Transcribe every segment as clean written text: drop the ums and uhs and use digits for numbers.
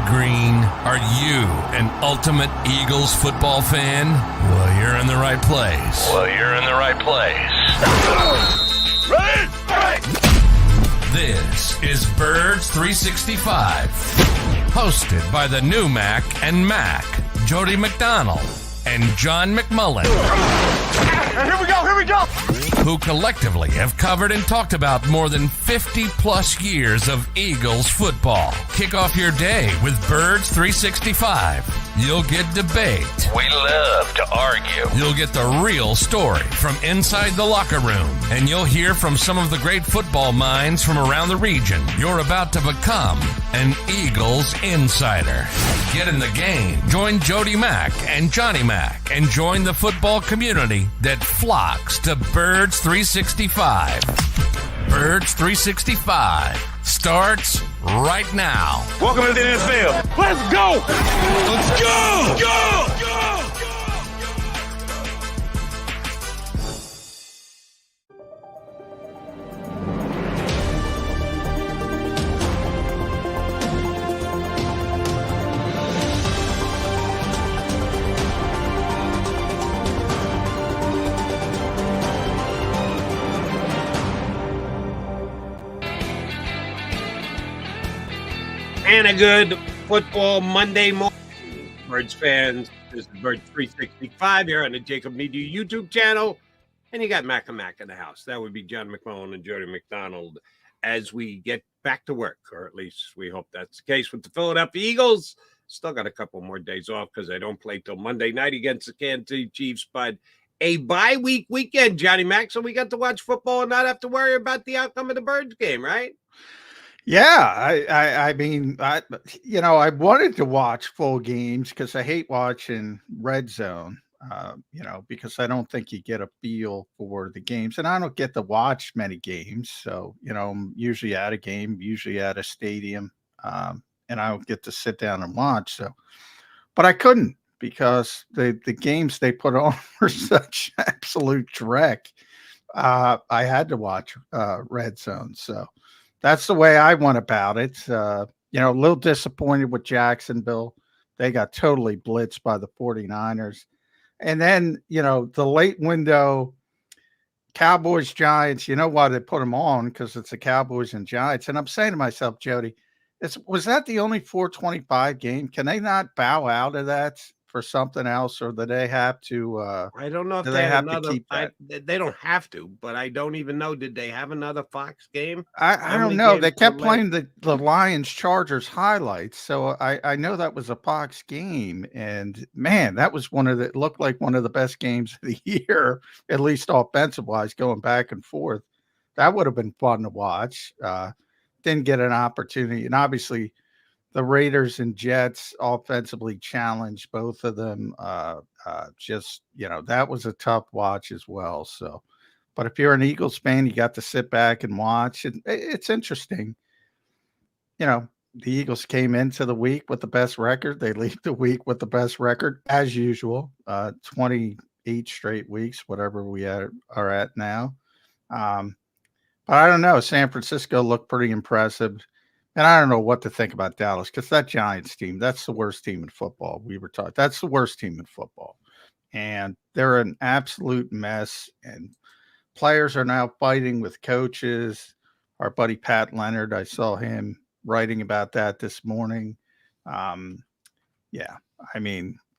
green. Are you an ultimate Eagles football fan? Well, you're in the right place. Ready? This is Birds 365, hosted by the new Mac and Mac, Jody McDonald and John McMullen. Here we go. Who collectively have covered and talked about more than 50 plus years of Eagles football. Kick off your day with Birds 365. You'll get debate. We love to argue. You'll get the real story from inside the locker room. And you'll hear from some of the great football minds from around the region. You're about to become an Eagles insider. Get in the game. Join Jody Mack and Johnny Mack and join the football community that flocks to Birds 365. Birds 365 starts right now. Welcome to the NFL. Let's go. Let's go. Go. And a good football Monday morning, Birds fans. This is Birds 365 here on the JAKIB Media YouTube channel. And you got Mac and Mac in the house. That would be John McMullen and Jody McDonald as we get back to work, or at least we hope that's the case with the Philadelphia Eagles. Still got a couple more days off because they don't play till Monday night against the Kansas City Chiefs, but a bye-week weekend, Johnny Mac, so we got to watch football and not have to worry about the outcome of the Birds game, right? Yeah, I mean, I wanted to watch full games because I hate watching red zone, because I don't think you get a feel for the games, and I don't get to watch many games. So, I'm usually at a game, usually at a stadium, and I don't get to sit down and watch. So, but I couldn't because the games they put on were such absolute dreck. I had to watch red zone. So. That's the way I went about it. A little disappointed with Jacksonville. They got totally blitzed by the 49ers. And then, the late window Cowboys, Giants, you know why they put them on? Because it's the Cowboys and Giants. And I'm saying to myself, Jody, was that the only 425 game? Can they not bow out of that for something else, or do they have to? I don't know if they have another. They don't have to, but I don't even know. Did they have another Fox game? I don't know. They kept playing the Lions Chargers highlights, so I know that was a Fox game. And man, that was looked like one of the best games of the year, at least offensive wise, going back and forth. That would have been fun to watch. Didn't get an opportunity, and obviously. The Raiders and Jets offensively challenged both of them. That was a tough watch as well. So, but if you're an Eagles fan, you got to sit back and watch. It's interesting. The Eagles came into the week with the best record. They leave the week with the best record as usual. 28 straight weeks, whatever we are at now. But I don't know. San Francisco looked pretty impressive. And I don't know what to think about Dallas because that Giants team, that's the worst team in football. We were taught that's the worst team in football. And they're an absolute mess. And players are now fighting with coaches. Our buddy Pat Leonard, I saw him writing about that this morning.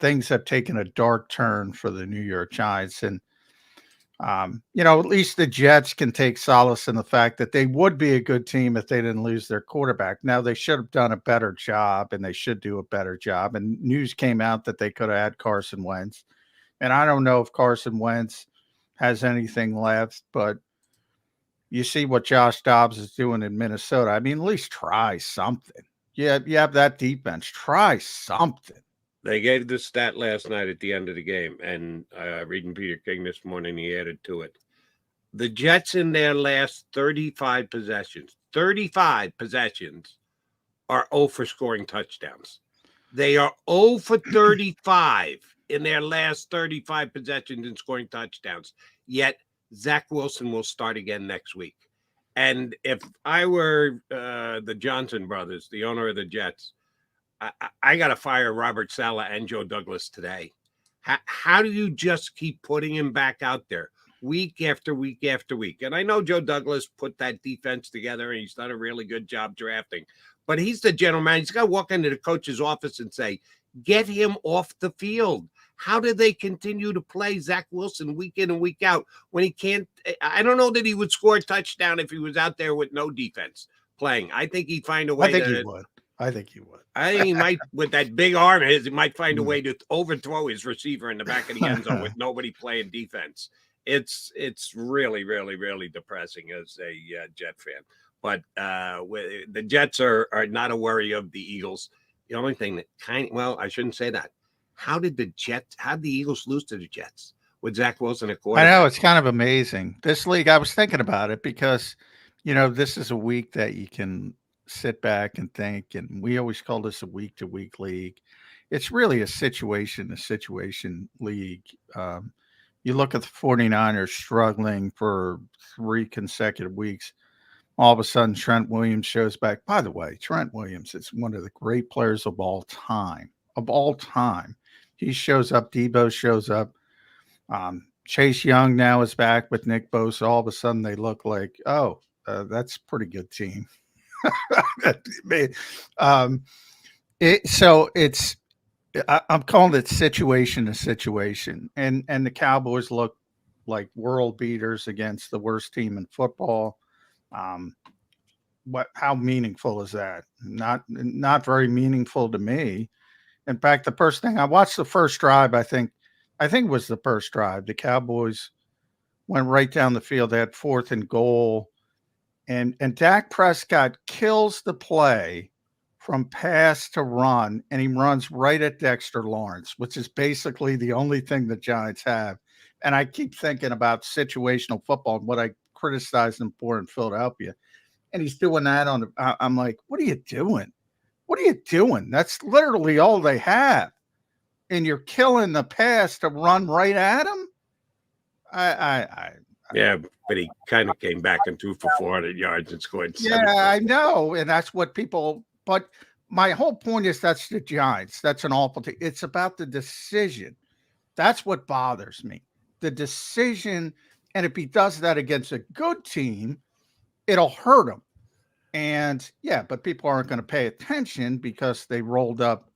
Things have taken a dark turn for the New York Giants. And at least the Jets can take solace in the fact that they would be a good team if they didn't lose their quarterback. Now, they should have done a better job, and they should do a better job. And news came out that they could have had Carson Wentz. And I don't know if Carson Wentz has anything left, but you see what Josh Dobbs is doing in Minnesota. I mean, at least try something. Yeah, you have that defense. Try something. They gave the stat last night at the end of the game, and reading Peter King this morning, he added to it. The Jets in their last 35 possessions are 0 for scoring touchdowns. They are 0 for 35 in their last 35 possessions in scoring touchdowns. Yet Zach Wilson will start again next week. And if I were the Johnson brothers, the owner of the Jets, I got to fire Robert Saleh and Joe Douglas today. How do you just keep putting him back out there week after week after week? And I know Joe Douglas put that defense together, and he's done a really good job drafting. But he's the general manager. He's got to walk into the coach's office and say, get him off the field. How do they continue to play Zach Wilson week in and week out when he can't? I don't know that he would score a touchdown if he was out there with no defense playing. I think he'd find a way. I think he would. I think he might, with that big arm of his, he might find a way to overthrow his receiver in the back of the end zone with nobody playing defense. It's really, really, really depressing as a Jet fan. But the Jets are not a worry of the Eagles. The only thing that I shouldn't say that. How did the Eagles lose to the Jets with Zach Wilson at quarterback? I know, it's kind of amazing. This league, I was thinking about it because, this is a week that you can sit back and think, and we always call this a week-to-week league. It's really a situation league. You look at the 49ers struggling for 3 consecutive weeks. All of a sudden, Trent Williams shows back. By the way, Trent Williams is one of the great players of all time. He shows up. Debo shows up. Chase Young now is back with Nick Bosa. All of a sudden, they look like, that's a pretty good team. I'm calling it situation to situation. And the Cowboys look like world beaters against the worst team in football. How meaningful is that? Not very meaningful to me. In fact, the first thing I watched, the first drive, I think it was the first drive. The Cowboys went right down the field. They had 4th and goal, and Dak Prescott kills the play from pass to run, and he runs right at Dexter Lawrence, which is basically the only thing the Giants have. And I keep thinking about situational football and what I criticized him for in Philadelphia. And he's doing that I'm like, what are you doing? What are you doing? That's literally all they have. And you're killing the pass to run right at him? Yeah, but he kind of came back and threw for 400 yards and scored 7. Yeah, I know. And that's what people – but my whole point is that's the Giants. That's an awful thing. It's about the decision. That's what bothers me. The decision, and if he does that against a good team, it'll hurt him. And, but people aren't going to pay attention because they rolled up,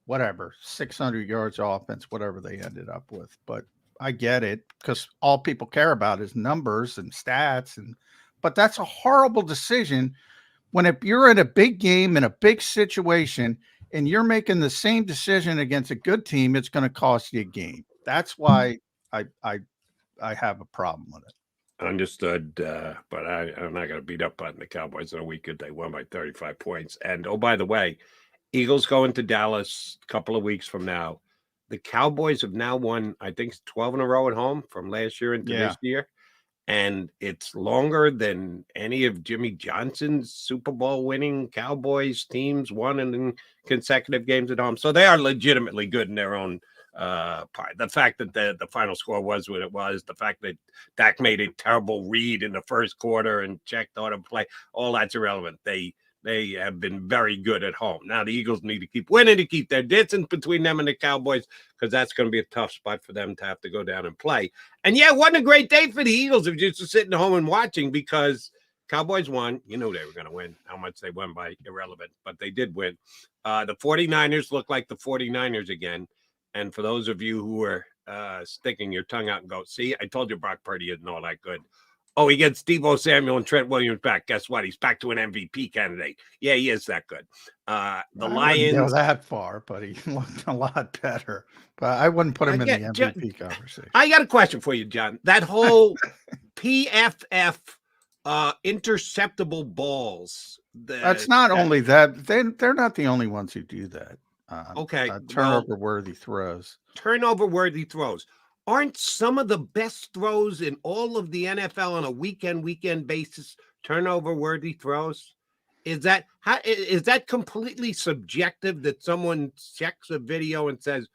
600 yards offense, whatever they ended up with. But I get it because all people care about is numbers and stats. But that's a horrible decision when if you're in a big game, in a big situation, and you're making the same decision against a good team, it's going to cost you a game. That's why I have a problem with it. Understood, but I'm not going to beat up on the Cowboys in a week. They won by 35 points. And, by the way, Eagles going to Dallas a couple of weeks from now. The Cowboys have now won, I think, 12 in a row at home from last year into this year. And it's longer than any of Jimmy Johnson's Super Bowl winning Cowboys teams won in consecutive games at home. So they are legitimately good in their own part. The fact that the final score was what it was, the fact that Dak made a terrible read in the first quarter and checked out of play, all that's irrelevant. They have been very good at home. Now the Eagles need to keep winning to keep their distance between them and the Cowboys, because that's going to be a tough spot for them to have to go down and play. And it wasn't a great day for the Eagles if you're just sitting at home and watching, because Cowboys won. You knew they were going to win. How much they won by irrelevant, but they did win. The 49ers look like the 49ers again. And for those of you who are sticking your tongue out and go, see, I told you Brock Purdy isn't all that good. Oh, he gets Deebo Samuel and Trent Williams back. Guess what? He's back to an MVP candidate. Yeah, he is that good. The Lions. I wouldn't go that far, but he looked a lot better. But I wouldn't put him in the MVP conversation. I got a question for you, John. That whole PFF interceptable balls. That's not only that. They're not the only ones who do that. Turnover-worthy throws. Turnover-worthy throws. Aren't some of the best throws in all of the NFL on a weekend basis turnover-worthy throws? Is that completely subjective that someone checks a video and says,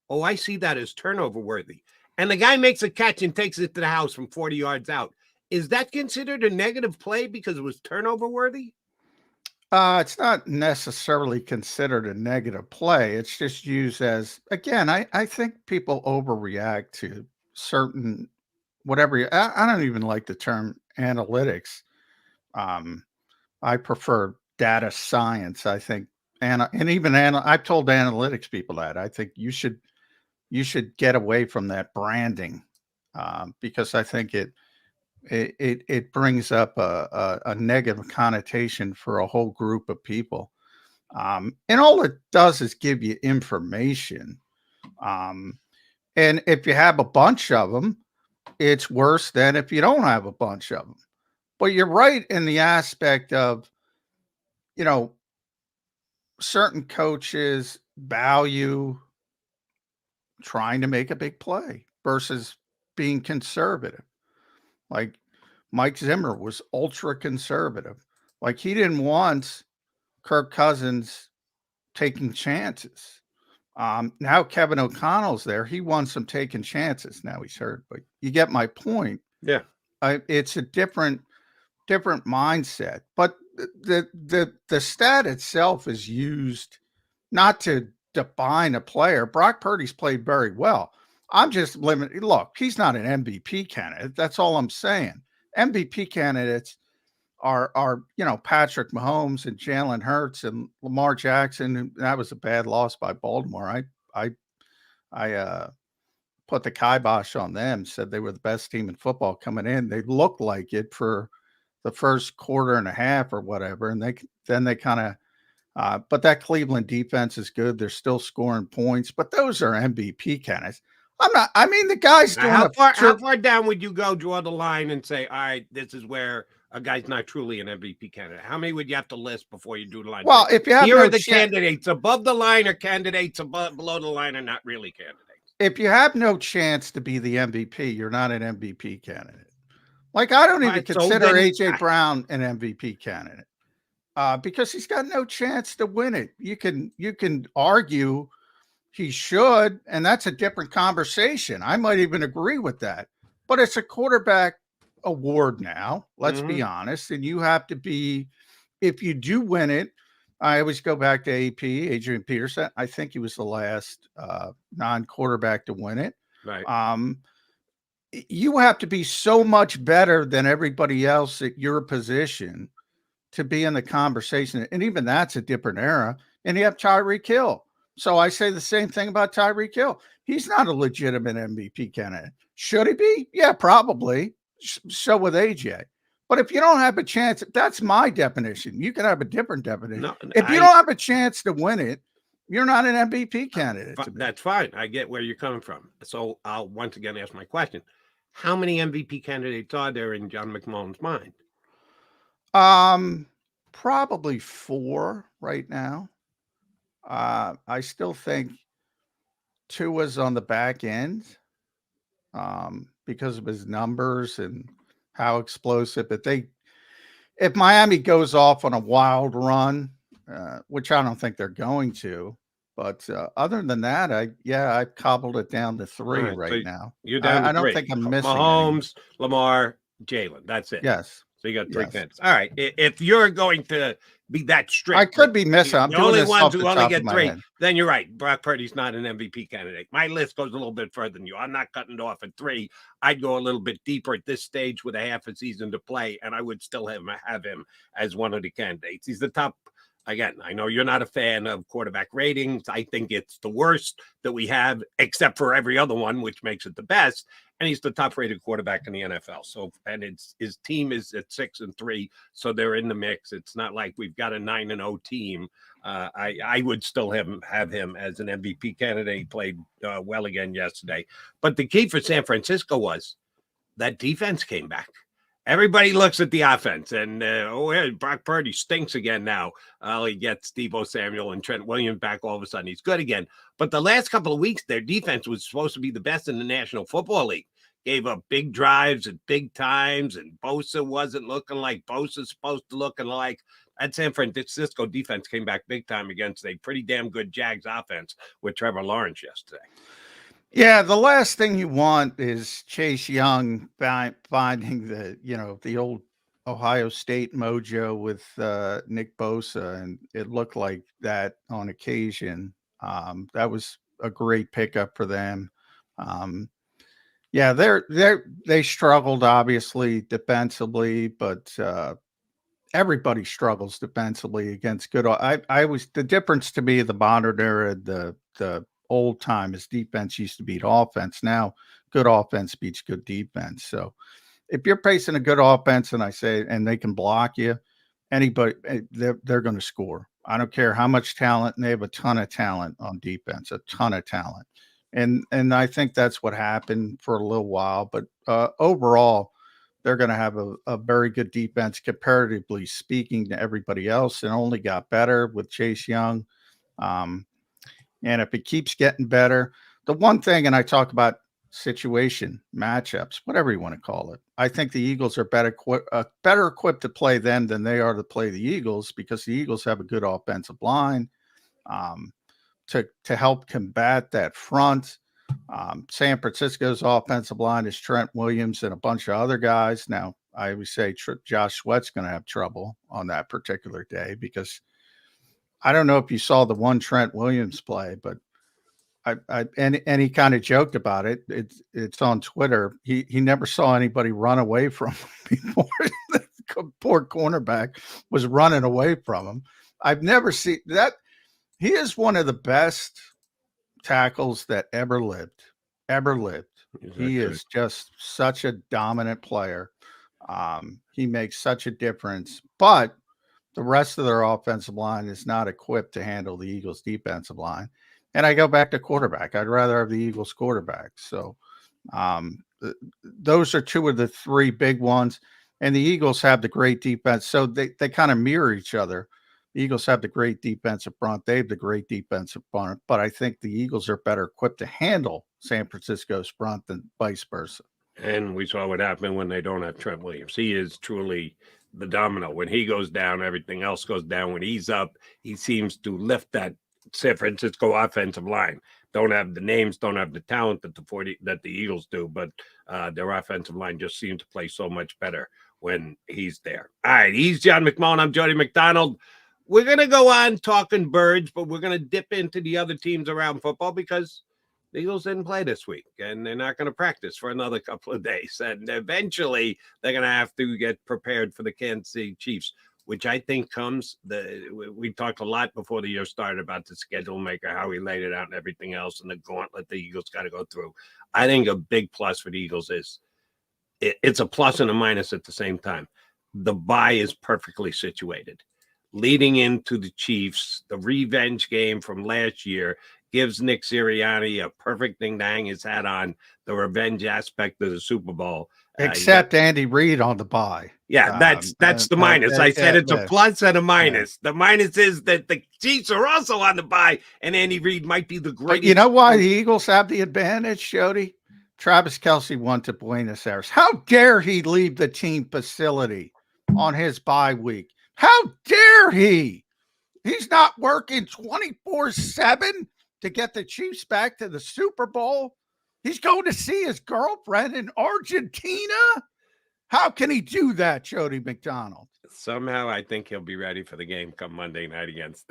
oh, I see that as turnover-worthy, and the guy makes a catch and takes it to the house from 40 yards out? Is that considered a negative play because it was turnover-worthy? It's not necessarily considered a negative play. It's just used as, again, I think people overreact to certain whatever. I don't even like the term analytics. Um, I prefer data science. I think, and even I've told analytics people that I think you should get away from that branding, because I think it brings up a negative connotation for a whole group of people. And all it does is give you information. Um, and if you have a bunch of them, it's worse than if you don't have a bunch of them. But you're right in the aspect of, you know, certain coaches value trying to make a big play versus being conservative. Like Mike Zimmer was ultra conservative. Like he didn't want Kirk Cousins taking chances. Now Kevin O'Connell's there. He wants him taking chances. Now he's hurt, but you get my point. Yeah. It's a different mindset. But the stat itself is used not to define a player. Brock Purdy's played very well. I'm just limited. Look, he's not an MVP candidate. That's all I'm saying. MVP candidates are Patrick Mahomes and Jalen Hurts and Lamar Jackson. And that was a bad loss by Baltimore. I put the kibosh on them. Said they were the best team in football coming in. They looked like it for the first quarter and a half or whatever, and they kind of. But that Cleveland defense is good. They're still scoring points, but those are MVP candidates. I'm not. I mean, the guy's doing how far down would you go? Draw the line and say, all right, this is where a guy's not truly an MVP candidate. How many would you have to list before you do the line? Well, if you have here are the candidates above the line, or candidates below the line are not really candidates. If you have no chance to be the MVP, you're not an MVP candidate. Like I don't even consider AJ Brown an MVP candidate. Because he's got no chance to win it. You can argue he should, and that's a different conversation. I might even agree with that. But it's a quarterback award now, let's be honest. And you have to be, if you do win it, I always go back to Adrian Peterson. I think he was the last non-quarterback to win it. Right. You have to be so much better than everybody else at your position to be in the conversation. And even that's a different era. And you have Tyreek Hill. So I say the same thing about Tyreek Hill. He's not a legitimate MVP candidate. Should he be? Yeah, probably. So with AJ. But if you don't have a chance, that's my definition. You can have a different definition. No, if you don't have a chance to win it, you're not an MVP candidate. That's fine. I get where you're coming from. So I'll once again ask my question. How many MVP candidates are there in John McMullen's mind? Probably 4 right now. I still think Tua's on the back end, because of his numbers and how explosive. If Miami goes off on a wild run, which I don't think they're going to, but other than that, I've cobbled it down to 3 right now. You're down to 3. I don't think I'm missing Mahomes, Lamar, Jalen. That's it. Yes. So you got 3 candidates. All right. If you're going to be that strict, I could be missing. I'm the only ones who only get 3. Head. Then you're right. Brock Purdy's not an MVP candidate. My list goes a little bit further than you. I'm not cutting it off at 3. I'd go a little bit deeper at this stage with a half a season to play, and I would still have him as one of the candidates. He's the top. Again, I know you're not a fan of quarterback ratings. I think it's the worst that we have, except for every other one, which makes it the best. And he's the top-rated quarterback in the NFL. So, and his team is at 6-3, so they're in the mix. It's not like we've got a 9-0 team. I would still have him as an MVP candidate. He played well again yesterday. But the key for San Francisco was that defense came back. Everybody looks at the offense, and Brock Purdy stinks again now. He gets Deebo Samuel and Trent Williams back. All of a sudden, he's good again. But the last couple of weeks, their defense was supposed to be the best in the National Football League. Gave up big drives at big times, and Bosa wasn't looking like Bosa's supposed to look like. That San Francisco defense came back big time against a pretty damn good Jags offense with Trevor Lawrence yesterday. Yeah, the last thing you want is Chase Young finding the old Ohio State mojo with Nick Bosa, and it looked like that on occasion. That was a great pickup for them. Yeah, they struggled obviously defensively, but everybody struggles defensively against good. I was the difference to me, the modern era, the old time is defense used to beat offense. Now good offense beats good defense. So if you're facing a good offense and they can block you, anybody, they're going to score. I don't care how much talent, and they have a ton of talent on defense, a ton of talent. And I think that's what happened for a little while. But overall, they're going to have a very good defense, comparatively speaking, to everybody else, and only got better with Chase Young. And if it keeps getting better, the one thing, and I talk about situation, matchups, whatever you want to call it, I think the Eagles are better equipped to play them than they are to play the Eagles, because the Eagles have a good offensive line to help combat that front. San Francisco's offensive line is Trent Williams and a bunch of other guys. Now, I always say Josh Sweat's going to have trouble on that particular day, because I don't know if you saw the one Trent Williams play, but and he kind of joked about it. It's on Twitter. He never saw anybody run away from him before. The poor cornerback was running away from him. I've never seen that. He is one of the best tackles that ever lived. He is just such a dominant player. He makes such a difference, but the rest of their offensive line is not equipped to handle the Eagles' defensive line. And I go back to quarterback. I'd rather have the Eagles quarterback. So those are two of the three big ones. And the Eagles have the great defense. So they kind of mirror each other. The Eagles have the great defensive front. They have the great defensive front. But I think the Eagles are better equipped to handle San Francisco's front than vice versa. And we saw what happened when they don't have Trent Williams. He is truly the domino. When he goes down, everything else goes down. When he's up, he seems to lift that San Francisco offensive line. Don't have the names, don't have the talent that the Eagles do, but their offensive line just seems to play so much better when he's there. All right, he's John McMullen. I'm Jody McDonald. We're going to go on talking birds, but we're going to dip into the other teams around football because the Eagles didn't play this week, and they're not going to practice for another couple of days. And eventually, they're going to have to get prepared for the Kansas City Chiefs, which I think we talked a lot before the year started about the schedule maker, how he laid it out and everything else, and the gauntlet the Eagles got to go through. I think a big plus for the Eagles is it's a plus and a minus at the same time. The bye is perfectly situated. Leading into the Chiefs, the revenge game from last year gives Nick Sirianni a perfect thing to hang his hat on, the revenge aspect of the Super Bowl. Except Andy Reid on the bye. Yeah, that's the minus. I said it's a plus and a minus. Yeah. The minus is that the Chiefs are also on the bye, and Andy Reid might be the greatest. But you know why the Eagles have the advantage, Jody? Travis Kelce went to Buenos Aires. How dare he leave the team facility on his bye week? How dare he? He's not working 24/7 to get the Chiefs back to the Super Bowl. He's going to see his girlfriend in Argentina. How can he do that, Jody McDonald? Somehow I think he'll be ready for the game come Monday night against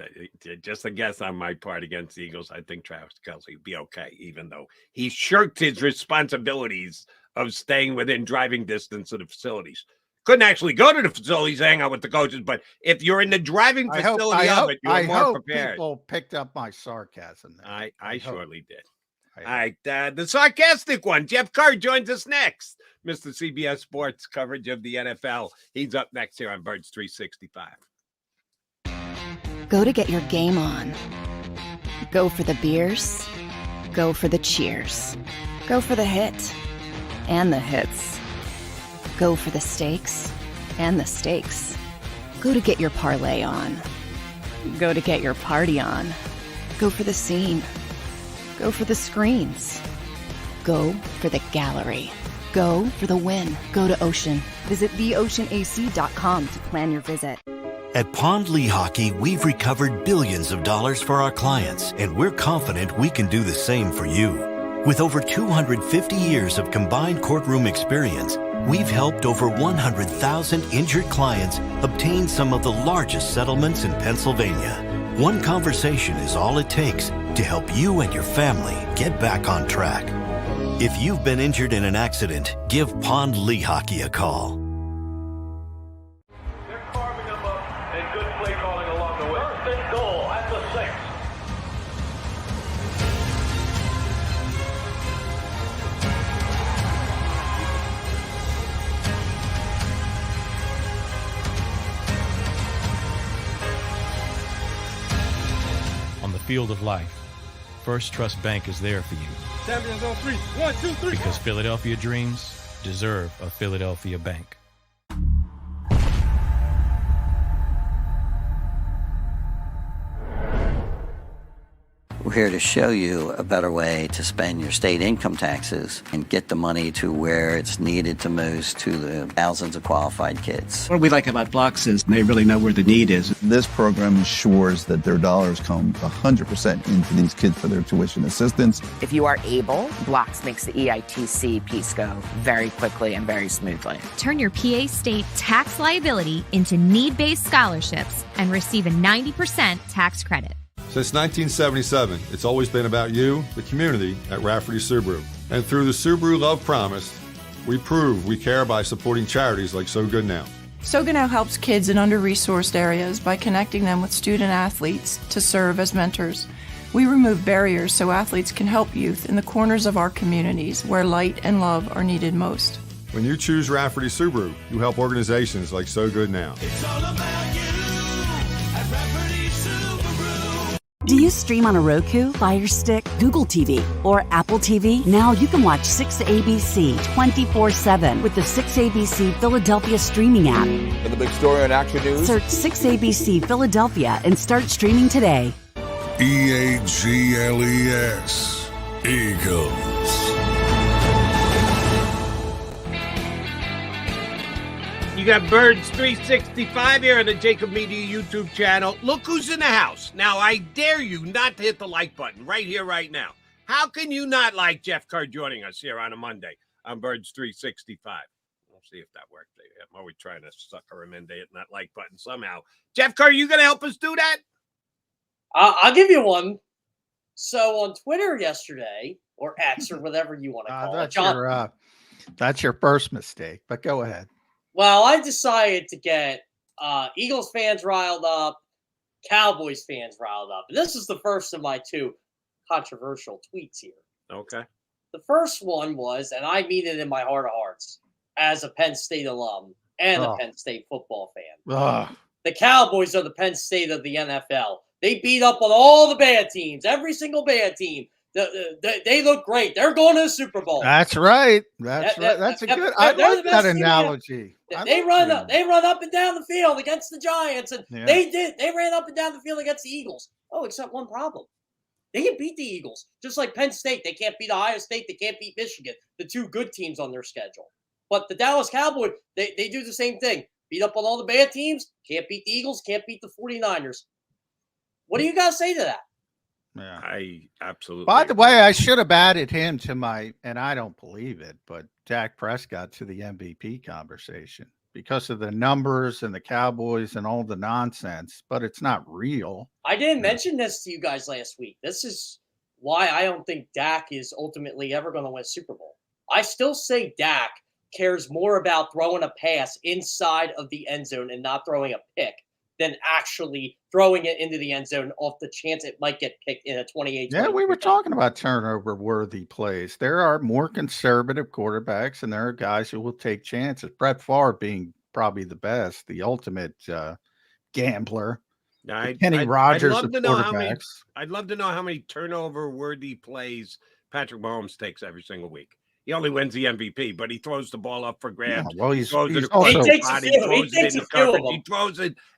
just a guess on my part against the Eagles. I think Travis Kelce will be okay, even though he shirked his responsibilities of staying within driving distance of the facilities. Couldn't actually go to the facilities, hang out with the coaches, but if you're in the driving facility you're more prepared. People picked up my sarcasm. I surely did. All right, the sarcastic one. Jeff Kerr joins us next. Mr. CBS Sports coverage of the NFL. He's up next here on Birds 365. Go to get your game on. Go for the beers. Go for the cheers. Go for the hit and the hits. Go for the stakes and the stakes. Go to get your parlay on. Go to get your party on. Go for the scene. Go for the screens. Go for the gallery. Go for the win. Go to Ocean. Visit theoceanac.com to plan your visit. At Pond Lehocky, we've recovered billions of dollars for our clients, and we're confident we can do the same for you. With over 250 years of combined courtroom experience, We've helped over 100,000 injured clients obtain some of the largest settlements in Pennsylvania. One conversation is all it takes to help you and your family get back on track. If you've been injured in an accident, give Pond Lee Hockey a call. They're carving them up and good play calling along the way. First and goal at the 6. On the field of life, First Trust Bank is there for you. Champions on 3. 1, 2, 3. Because Philadelphia dreams deserve a Philadelphia bank. We're here to show you a better way to spend your state income taxes and get the money to where it's needed the most to the thousands of qualified kids. What we like about Blocks is they really know where the need is. This program ensures that their dollars come 100% into these kids for their tuition assistance. If you are able, Blocks makes the EITC piece go very quickly and very smoothly. Turn your PA state tax liability into need-based scholarships and receive a 90% tax credit. Since 1977, it's always been about you, the community, at Rafferty Subaru. And through the Subaru Love Promise, we prove we care by supporting charities like So Good Now. So Good Now helps kids in under-resourced areas by connecting them with student athletes to serve as mentors. We remove barriers so athletes can help youth in the corners of our communities where light and love are needed most. When you choose Rafferty Subaru, you help organizations like So Good Now. It's all about you at Rafferty Subaru. Do you stream on a Roku, Fire Stick, Google TV, or Apple TV? Now you can watch 6ABC 24/7 with the 6ABC Philadelphia streaming app. For the big story on Action News, search 6ABC Philadelphia and start streaming today. EAGLES, Eagles. You got Birds 365 here on the JAKIB Media YouTube channel. Look who's in the house. Now, I dare you not to hit the like button right here, right now. How can you not like Jeff Kerr joining us here on a Monday on Birds 365? We'll see if that worked. I'm always trying to sucker him into hitting that like button somehow. Jeff Kerr, you going to help us do that? I'll give you one. So on Twitter yesterday, or X, or whatever you want to call it. That's your first mistake, but go ahead. Well, I decided to get Eagles fans riled up, Cowboys fans riled up. And this is the first of my two controversial tweets here. Okay. The first one was, and I mean it in my heart of hearts, as a Penn State alum and a Penn State football fan. The Cowboys are the Penn State of the NFL. They beat up on all the bad teams, every single bad team. They look great. They're going to the Super Bowl. That's right. That's right. That's a good. I like that analogy. They run up and down the field against the Giants, and they ran up and down the field against the Eagles. Oh, except one problem. They can beat the Eagles, just like Penn State. They can't beat Ohio State. They can't beat Michigan, the two good teams on their schedule. But the Dallas Cowboys, they do the same thing. Beat up on all the bad teams. Can't beat the Eagles. Can't beat the 49ers. What do you guys say to that? Yeah, I absolutely. By the way, I should have added him to my, and I don't believe it, but Dak Prescott to the MVP conversation because of the numbers and the Cowboys and all the nonsense, but it's not real. I didn't mention this to you guys last week. This is why I don't think Dak is ultimately ever going to win Super Bowl. I still say Dak cares more about throwing a pass inside of the end zone and not throwing a pick than actually throwing it into the end zone off the chance it might get picked in a 28. Yeah, we were talking about turnover-worthy plays. There are more conservative quarterbacks, and there are guys who will take chances. Brett Favre being probably the best, the ultimate gambler. Kenny Rogers of quarterbacks. I'd love to know how many turnover-worthy plays Patrick Mahomes takes every single week. He only wins the MVP, but he throws the ball up for grabs. Yeah, well, he throws it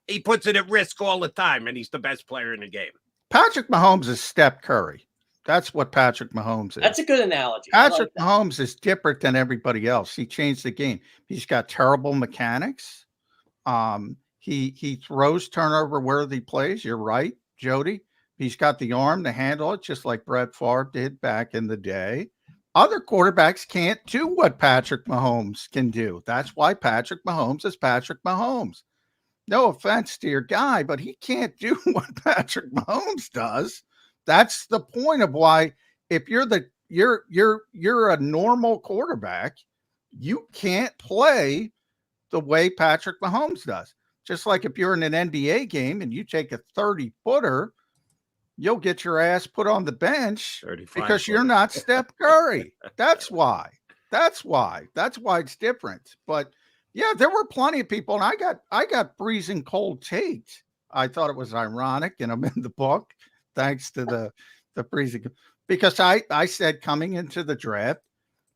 he puts it at risk all the time, and he's the best player in the game. Patrick Mahomes is Steph Curry. That's what Patrick Mahomes is. That's a good analogy. Patrick Mahomes is different than everybody else. He changed the game. He's got terrible mechanics. He throws turnover-worthy plays. You're right, Jody. He's got the arm to handle it, just like Brett Favre did back in the day. Other quarterbacks can't do what Patrick Mahomes can do. That's why Patrick Mahomes is Patrick Mahomes. No offense to your guy, but he can't do what Patrick Mahomes does. That's the point of why if you're a normal quarterback, you can't play the way Patrick Mahomes does. Just like if you're in an NBA game and you take a 30-footer, you'll get your ass put on the bench because you're not Steph Curry. That's why. That's why it's different. But yeah, there were plenty of people, and I got freezing cold takes. I thought it was ironic, and I'm in the book thanks to the freezing, because I said coming into the draft,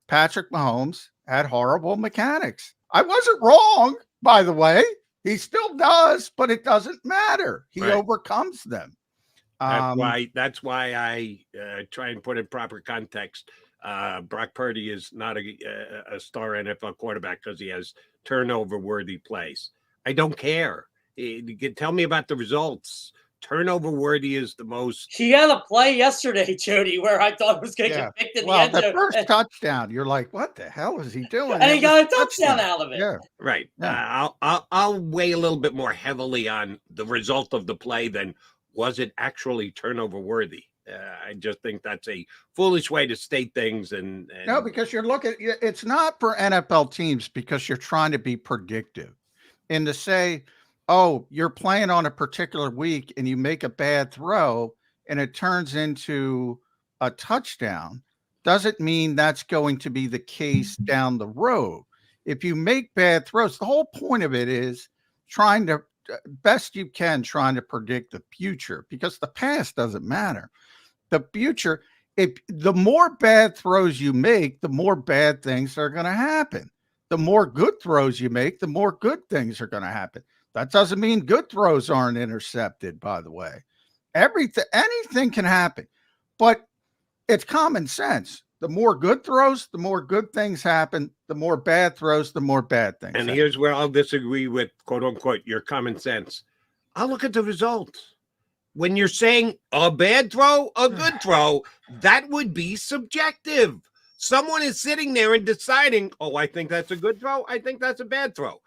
Patrick Mahomes had horrible mechanics. I wasn't wrong, by the way. He still does, but it doesn't matter. He overcomes them. That's why I try and put in proper context. Brock Purdy is not a star NFL quarterback because he has turnover-worthy plays. I don't care. You can tell me about the results. Turnover-worthy is the most. He had a play yesterday, Jody, where I thought it was going to get picked in the end zone. The first touchdown, you're like, what the hell is he doing? And he got a touchdown out of it. Yeah. Right. Yeah. I'll weigh a little bit more heavily on the result of the play than was it actually turnover worthy. I just think that's a foolish way to state things. And no, because you're looking, it's not for NFL teams because you're trying to be predictive and to say, oh, you're playing on a particular week and you make a bad throw and it turns into a touchdown, doesn't mean that's going to be the case down the road. If you make bad throws, the whole point of it is trying to best you can, trying to predict the future, because the past doesn't matter. The future, if the more bad throws you make, the more bad things are going to happen. The more good throws you make, the more good things are going to happen. That doesn't mean good throws aren't intercepted, by the way. Anything can happen, but it's common sense. The more good throws, the more good things happen. The more bad throws, the more bad things happen. Here's where I'll disagree with, quote unquote, your common sense. I'll look at the results. When you're saying a bad throw, a good throw, that would be subjective. Someone is sitting there and deciding, oh, I think that's a good throw. I think that's a bad throw.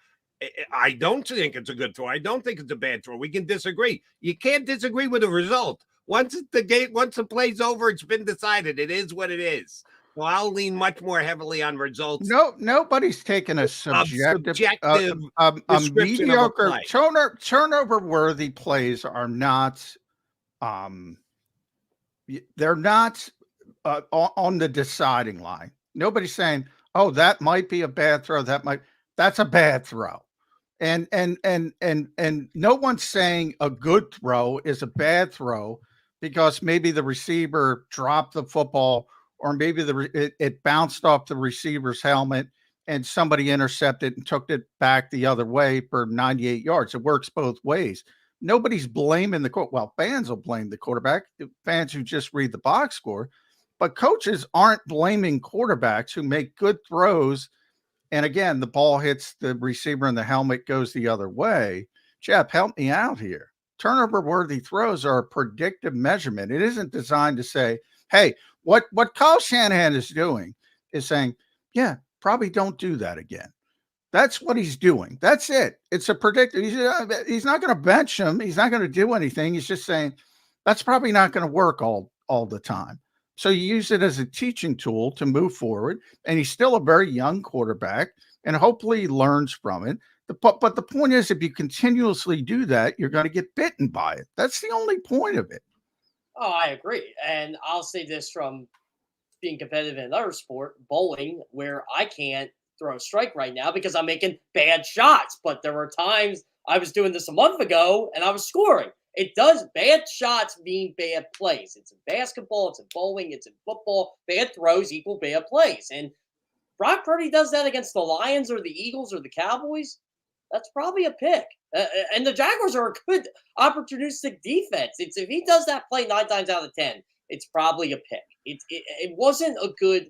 I don't think it's a good throw. I don't think it's a bad throw. We can disagree. You can't disagree with the result. Once the play's over, it's been decided. It is what it is. Well, I'll lean much more heavily on results. No, nobody's taken a subjective mediocre turnover-worthy plays are not. They're not on the deciding line. Nobody's saying, "Oh, that might be a bad throw. That's a bad throw," and no one's saying a good throw is a bad throw because maybe the receiver dropped the football. Or maybe it bounced off the receiver's helmet and somebody intercepted and took it back the other way for 98 yards. It works both ways. Nobody's blaming the quarterback. Well, fans will blame the quarterback, fans who just read the box score. But coaches aren't blaming quarterbacks who make good throws. And again, the ball hits the receiver and the helmet goes the other way. Jeff, help me out here. Turnover-worthy throws are a predictive measurement. It isn't designed to say, hey, what Kyle Shanahan is doing is saying, yeah, probably don't do that again. That's what he's doing. That's it. It's a predictor. He's not going to bench him. He's not going to do anything. He's just saying that's probably not going to work all the time. So you use it as a teaching tool to move forward. And he's still a very young quarterback, and hopefully he learns from it. But the point is, if you continuously do that, you're going to get bitten by it. That's the only point of it. Oh, I agree. And I'll say this from being competitive in another sport, bowling, where I can't throw a strike right now because I'm making bad shots. But there were times I was doing this a month ago and I was scoring. It does. Bad shots mean bad plays. It's in basketball, it's in bowling, it's in football. Bad throws equal bad plays. And Brock Purdy does that against the Lions or the Eagles or the Cowboys. That's probably a pick. And the Jaguars are a good opportunistic defense. If he does that play 9 times out of 10, it's probably a pick. It wasn't a good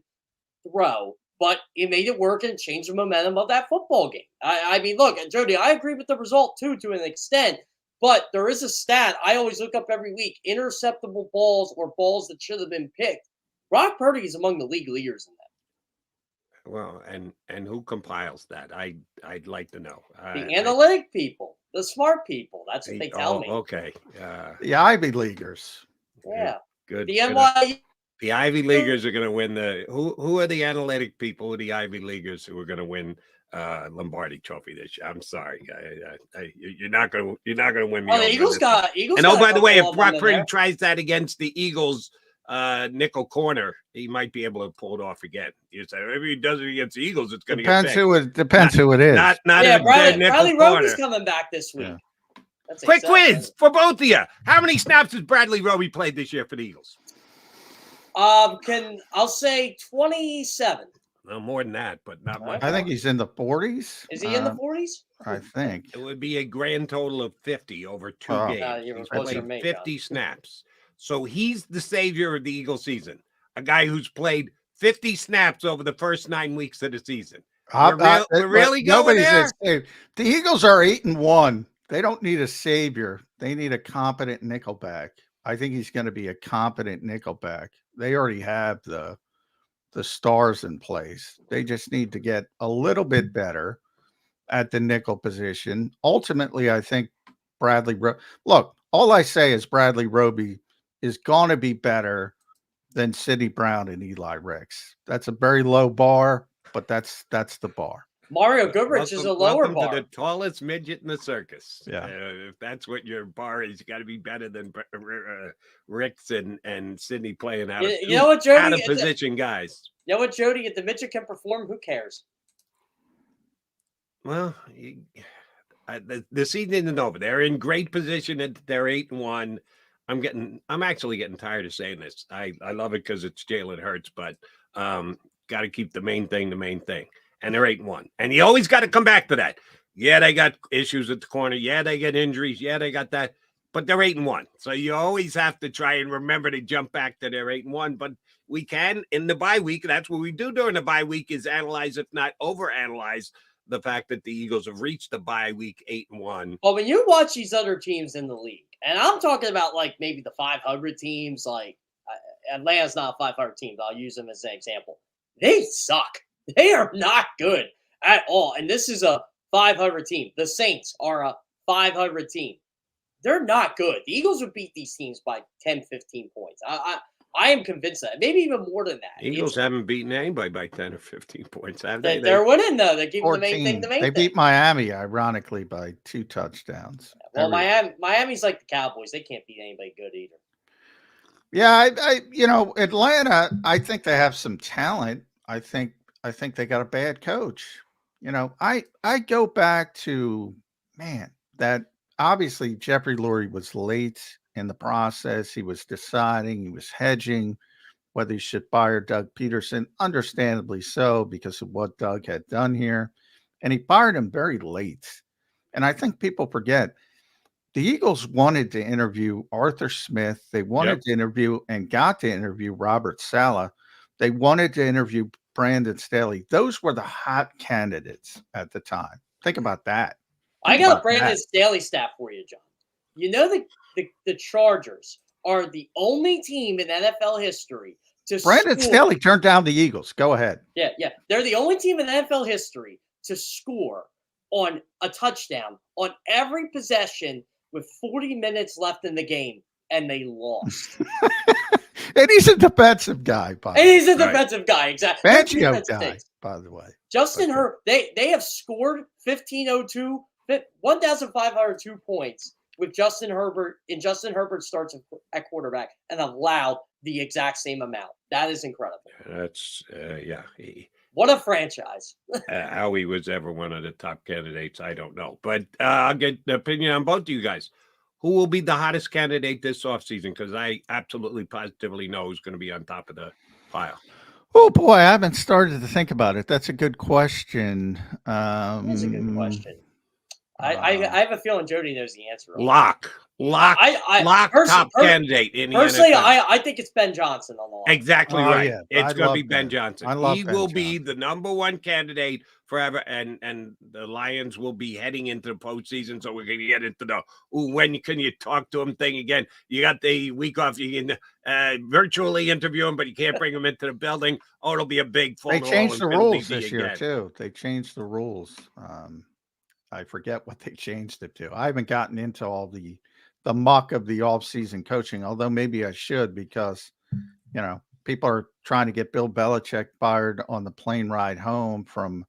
throw, but it made it work and changed the momentum of that football game. I mean, look, Jody, I agree with the result too, to an extent, but there is a stat I always look up every week: interceptable balls or balls that should have been picked. Brock Purdy is among the league leaders in that. Well, and who compiles that? I'd like to know. The analytic people, the smart people. That's what they tell me. Okay. The Ivy Leaguers. Yeah. Good. The NYU. The Ivy Leaguers are going to win the. Who are the analytic people? Who are the Ivy Leaguers who are going to win Lombardi Trophy this year? I'm sorry, you're not going to win me. Oh, the Eagles got Eagles. And by the way, if Brock Purdy tries that against the Eagles nickel corner, he might be able to pull it off again. You say if he does it against the Eagles, it's going to get depends who it is. Not yeah, Bradley nickel Roby's corner. coming back this week. Yeah. That's Quick exciting. quiz for both of you. How many snaps has Bradley Roby played this year for the Eagles? I'll say 27. No, more than that, but not much. I think he's in the 40s. Is he in the 40s? I think it would be a grand total of 50 over 2 games. You're He's closer to played me, 50 snaps. So he's the savior of the Eagle season. A guy who's played 50 snaps over the first 9 weeks of the season. We're really going there. The Eagles are 8-1. They don't need a savior. They need a competent nickelback. I think he's going to be a competent nickelback. They already have the stars in place. They just need to get a little bit better at the nickel position. Ultimately, I think look, all I say is Bradley Roby is going to be better than Sidney Brown and Eli Ricks. That's a very low bar, but that's the bar. Mario Goodrich is a lower bar. To the tallest midget in the circus. Yeah. If that's what your bar is, you got to be better than Ricks and Sidney playing out of position guys. You know what, Jody? If the midget can perform, who cares? Well, the season isn't over. They're in great position. They're 8-1. I'm actually getting tired of saying this. I love it because it's Jalen Hurts, but got to keep the main thing. And they're 8-1. And you always got to come back to that. Yeah, they got issues at the corner. Yeah, they get injuries. Yeah, they got that. But they're 8-1. So you always have to try and remember to jump back to their 8-1. But we can in the bye week. That's what we do during the bye week is analyze, if not overanalyze, the fact that the Eagles have reached the bye week 8-1. Well, when you watch these other teams in the league, and I'm talking about like maybe the 500 teams, like Atlanta's not a 500 team, but I'll use them as an example. They suck. They are not good at all. And this is a 500 team. The Saints are a 500 team. They're not good. The Eagles would beat these teams by 10, 15 points. I am convinced of that. Maybe even more than that. Eagles haven't beaten anybody by 10 or 15 points, have they? They're winning, though. They're keeping 14. the main thing the main They thing. beat Miami, ironically, by 2 touchdowns. Well, Miami's like the Cowboys. They can't beat anybody good either. Yeah, Atlanta, I think they have some talent. I think they got a bad coach. I go back to, that obviously Jeffrey Lurie was late in the process. He was deciding, he was hedging whether he should fire Doug Peterson, understandably so, because of what Doug had done here. And he fired him very late. And I think people forget the Eagles wanted to interview Arthur Smith. They wanted to interview and got to interview Robert Saleh. They wanted to interview Brandon Staley. Those were the hot candidates at the time. Think about that. I got a Brandon Staley stat for you, John. You know the Chargers are the only team in NFL history to Brandon Staley turned down the Eagles. Go ahead. Yeah. They're the only team in NFL history to score on a touchdown on every possession with 40 minutes left in the game, and they lost. And he's a defensive guy, by the way. And he's a defensive guy, exactly. Fangio guy, by the way. Justin Herbert, they have scored 1,502 points with Justin Herbert in Justin Herbert starts at quarterback and allowed the exact same amount. That is incredible. That's What a franchise. How he was ever one of the top candidates, I don't know. But I'll get the opinion on both of you guys. Who will be the hottest candidate this offseason? Because I absolutely positively know who's going to be on top of the pile. Oh, boy, I haven't started to think about it. That's a good question. That's a good question. I have a feeling Jody knows the answer. Lock. lock top candidate in the personally, NFL. I think it's Ben Johnson on the line. Exactly right. Yeah. It's going to be Ben Johnson. He will be the #1 candidate forever, and the Lions will be heading into the postseason. So we're going to get into the when can you talk to him thing again. You got the week off. You can virtually interview him, but you can't bring him into the building. Oh, it'll be a big. They changed the rules this year too. They changed the rules. I forget what they changed it to. I haven't gotten into all the muck of the off-season coaching, although maybe I should, because people are trying to get Bill Belichick fired on the plane ride home from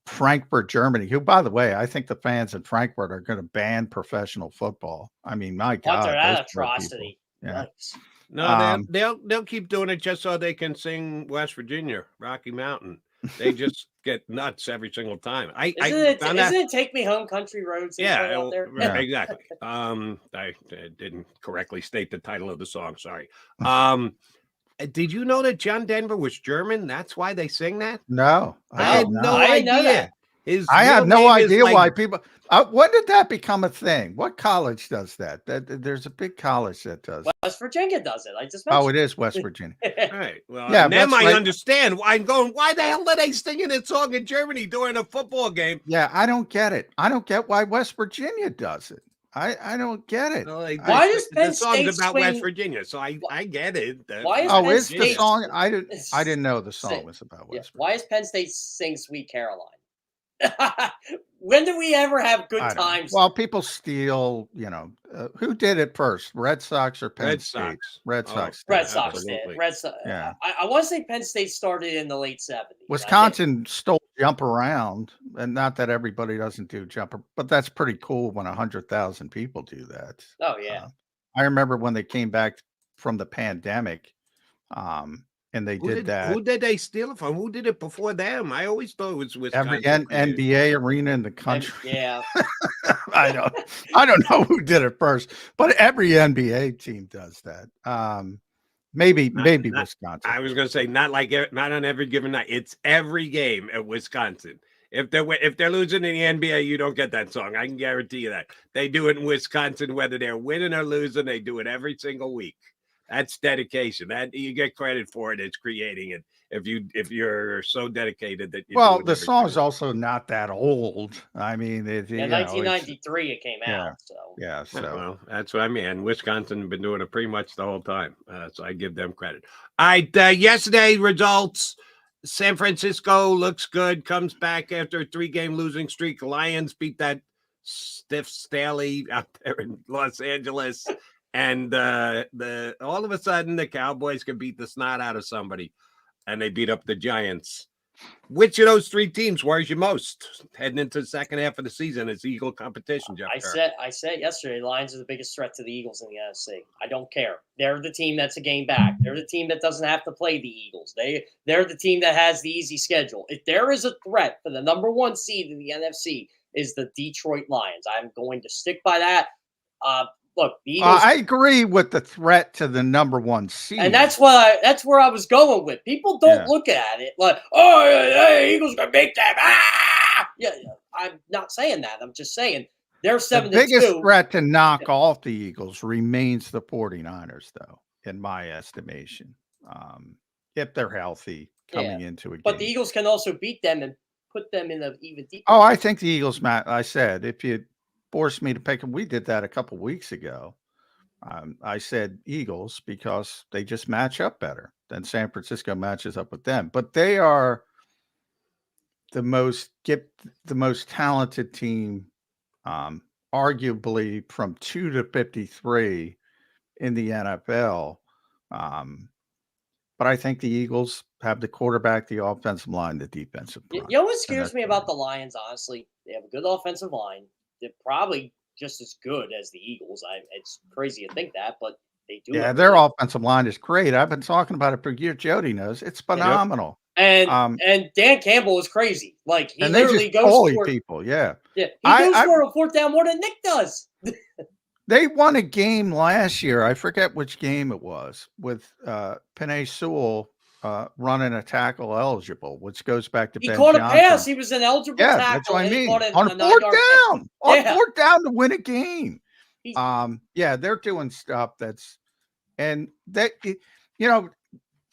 Frankfurt, Germany, who, by the way, I think the fans in Frankfurt are going to ban professional football. I mean, my God, that atrocity. Yeah. Nice. No, they'll keep doing it just so they can sing West Virginia, Rocky Mountain. They just get nuts every single time. Isn't it Take Me Home Country Roads? Yeah, out there? Exactly. I didn't correctly state the title of the song. Sorry. Did you know that John Denver was German? That's why they sing that? No, I had no idea. I have no idea why people. When did that become a thing? What college does that? There's a big college that does. West Virginia does it. I just mentioned. Oh, it is West Virginia. Right. Well, yeah. Now I understand. I'm going. Why the hell are they singing that song in Germany during a football game? Yeah, I don't get it. I don't get why West Virginia does it. I don't get it. Well, why does Penn the song's State about swing... West Virginia, so I get it. Why is is the song? I didn't know the song was about West Virginia. Why is Penn State sing Sweet Caroline? When do we ever have good times? Well, people steal, who did it first? Red Sox or Penn State? Sox. Red Sox. Red Sox did. Red Sox. Yeah. I want to say Penn State started in the late 70s. Wisconsin stole Jump Around, and not that everybody doesn't do Jump, but that's pretty cool when 100,000 people do that. Oh, yeah. I remember when they came back from the pandemic, and they did that. Who did they steal it from? Who did it before them? I always thought it was Wisconsin. Every NBA arena in the country. Yeah. I don't know who did it first, but every NBA team does that. Maybe Wisconsin. I was going to say not on every given night. It's every game at Wisconsin. If they're losing in the NBA, you don't get that song. I can guarantee you that. They do it in Wisconsin, whether they're winning or losing. They do it every single week. That's dedication. That you get credit for it. It's creating it. If you're so dedicated that you the song's also not that old. I mean, 1993 it came out. So that's what I mean. And Wisconsin has been doing it pretty much the whole time. So I give them credit. All right, yesterday results. San Francisco looks good. Comes back after a 3-game losing streak. Lions beat that stiff Staley out there in Los Angeles. And all of a sudden, the Cowboys can beat the snot out of somebody, and they beat up the Giants. Which of those 3 teams worries you most heading into the second half of the season? It's Eagle competition, Jeff. I said yesterday, Lions are the biggest threat to the Eagles in the NFC. I don't care. They're the team that's a game back. They're the team that doesn't have to play the Eagles. They're the team that has the easy schedule. If there is a threat for the #1 seed in the NFC, is the Detroit Lions. I'm going to stick by that. Look, the Eagles, I agree with the threat to the #1 seed, and that's where I was going with. People don't look at it like, oh, hey, Eagles gonna beat them. Yeah, I'm not saying that. I'm just saying they're 7-2. The biggest threat to knock off the Eagles remains the 49ers, though, in my estimation. If they're healthy coming into a game, but the Eagles can also beat them and put them in an even deeper. Oh, I think the Eagles, Matt. I said if you forced me to pick them. We did that a couple weeks ago. I said Eagles because they just match up better than San Francisco matches up with them. But they are the most talented team, arguably from 2 to 53 in the NFL. But I think the Eagles have the quarterback, the offensive line, the defensive line. You know what scares me about the Lions, honestly? They have a good offensive line. They're probably just as good as the Eagles. It's crazy to think that, but they do. Yeah, their offensive line is great. I've been talking about it for years. Jody knows it's phenomenal. And Dan Campbell is crazy. Like he literally goes for people. Yeah, he goes for a 4th down more than Nick does. They won a game last year. I forget which game it was with Penei Sewell running a tackle eligible, which goes back to He Ben caught a Johnson. pass. He was an eligible Yeah, tackle. that's what I and he mean. caught a On 9-yard fourth down, on Yeah. fourth down to win a game. Yeah, they're doing stuff and that,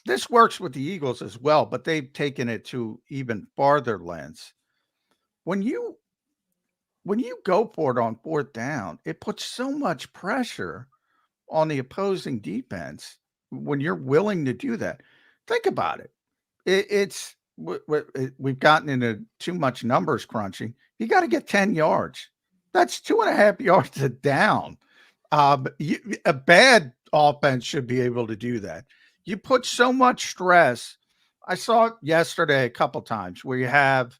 this works with the Eagles as well, but they've taken it to even farther lengths. When you go for it on fourth down, it puts so much pressure on the opposing defense when you're willing to do that. Think about it. We've gotten into too much numbers crunching. You got to get 10 yards. That's 2.5 yards a down. A bad offense should be able to do that. You put so much stress. I saw it yesterday a couple times where you have,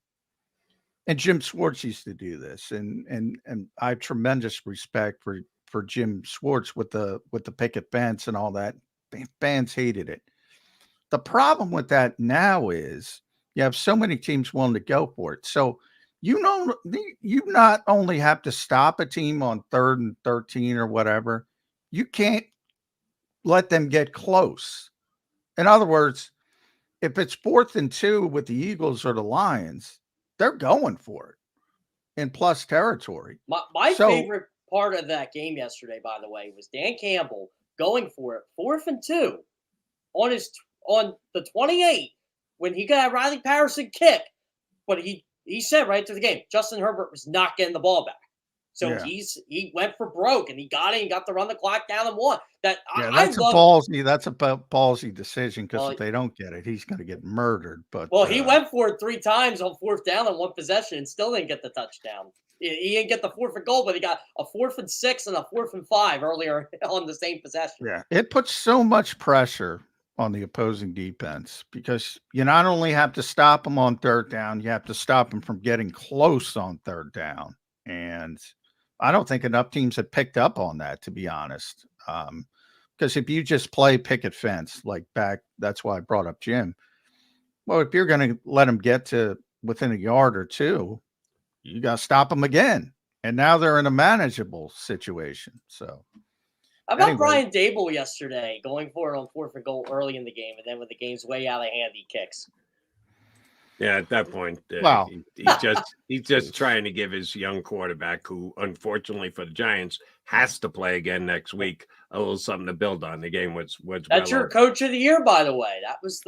and Jim Schwartz used to do this, and I have tremendous respect for Jim Schwartz with the picket fence and all that. Fans hated it. The problem with that now is you have so many teams willing to go for it. So you not only have to stop a team on 3rd and 13 or whatever, you can't let them get close. In other words, if it's 4th and 2 with the Eagles or the Lions, they're going for it in plus territory. My favorite part of that game yesterday, by the way, was Dan Campbell going for it, 4th and 2 on the 28 when he got a Riley Patterson kick. But he said right to the game, Justin Herbert was not getting the ball back. So he went for broke and he got it and got to run the clock down and won. That's a ballsy decision because if they don't get it, he's going to get murdered. But he went for it 3 times on 4th down in one possession and still didn't get the touchdown. He didn't get the 4th and goal, but he got a 4th and 6 and a 4th and 5 earlier on the same possession. Yeah, it puts so much pressure on the opposing defense because you not only have to stop them on 3rd down, you have to stop them from getting close on 3rd down. And I don't think enough teams have picked up on that, to be honest. Because if you just play picket fence that's why I brought up Jim. Well, if you're going to let them get to within a yard or two, you got to stop them again. And now they're in a manageable situation. So, how about Brian Dable yesterday going for it on 4th and goal early in the game, and then when the game's way out of hand, he kicks? Yeah, at that point, he's just trying to give his young quarterback, who unfortunately for the Giants has to play again next week, a little something to build on. The game was that's your coach of the year, by the way. That was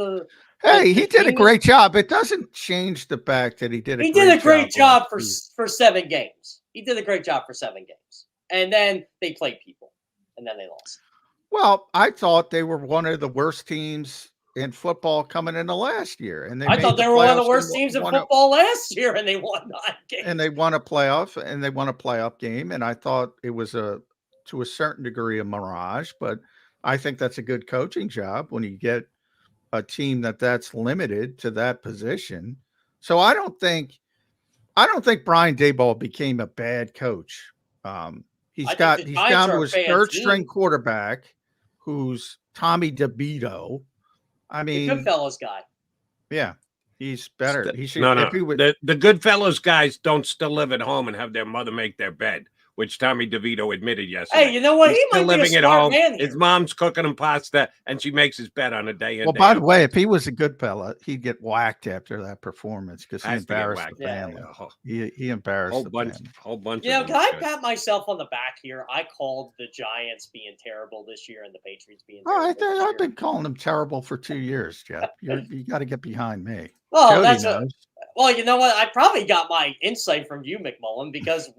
he did a great job. It doesn't change the fact that he did a great job for 7 games. He did a great job for 7 games, and then they played people, and then they lost. Well, I thought they were one of the worst teams in football coming into last year, and I thought they were one of the worst teams in football last year, and they won 9 games. And they won a playoff game, and I thought it was to a certain degree a mirage, but I think that's a good coaching job when you get a team that's limited to that position. So I don't think Brian Daboll became a bad coach. He's down to his 3rd string quarterback, who's Tommy DeVito. I mean, the Goodfellas guy. Yeah, he's better. He should. The Goodfellas guys don't still live at home and have their mother make their bed, which Tommy DeVito admitted yesterday. Hey, you know what? He's He might living be a at smart home. man here. His mom's cooking him pasta, and she makes his bed on a day. Well, by the way, if he was a good fella, he'd get whacked after that performance because he embarrassed the family. He embarrassed the family. Whole bunch. You know, can I pat myself on the back here? I called the Giants being terrible this year and the Patriots being terrible. I've been calling them terrible for 2 years, Jeff. You got to get behind me. Well, well, you know what? I probably got my insight from you, McMullen, because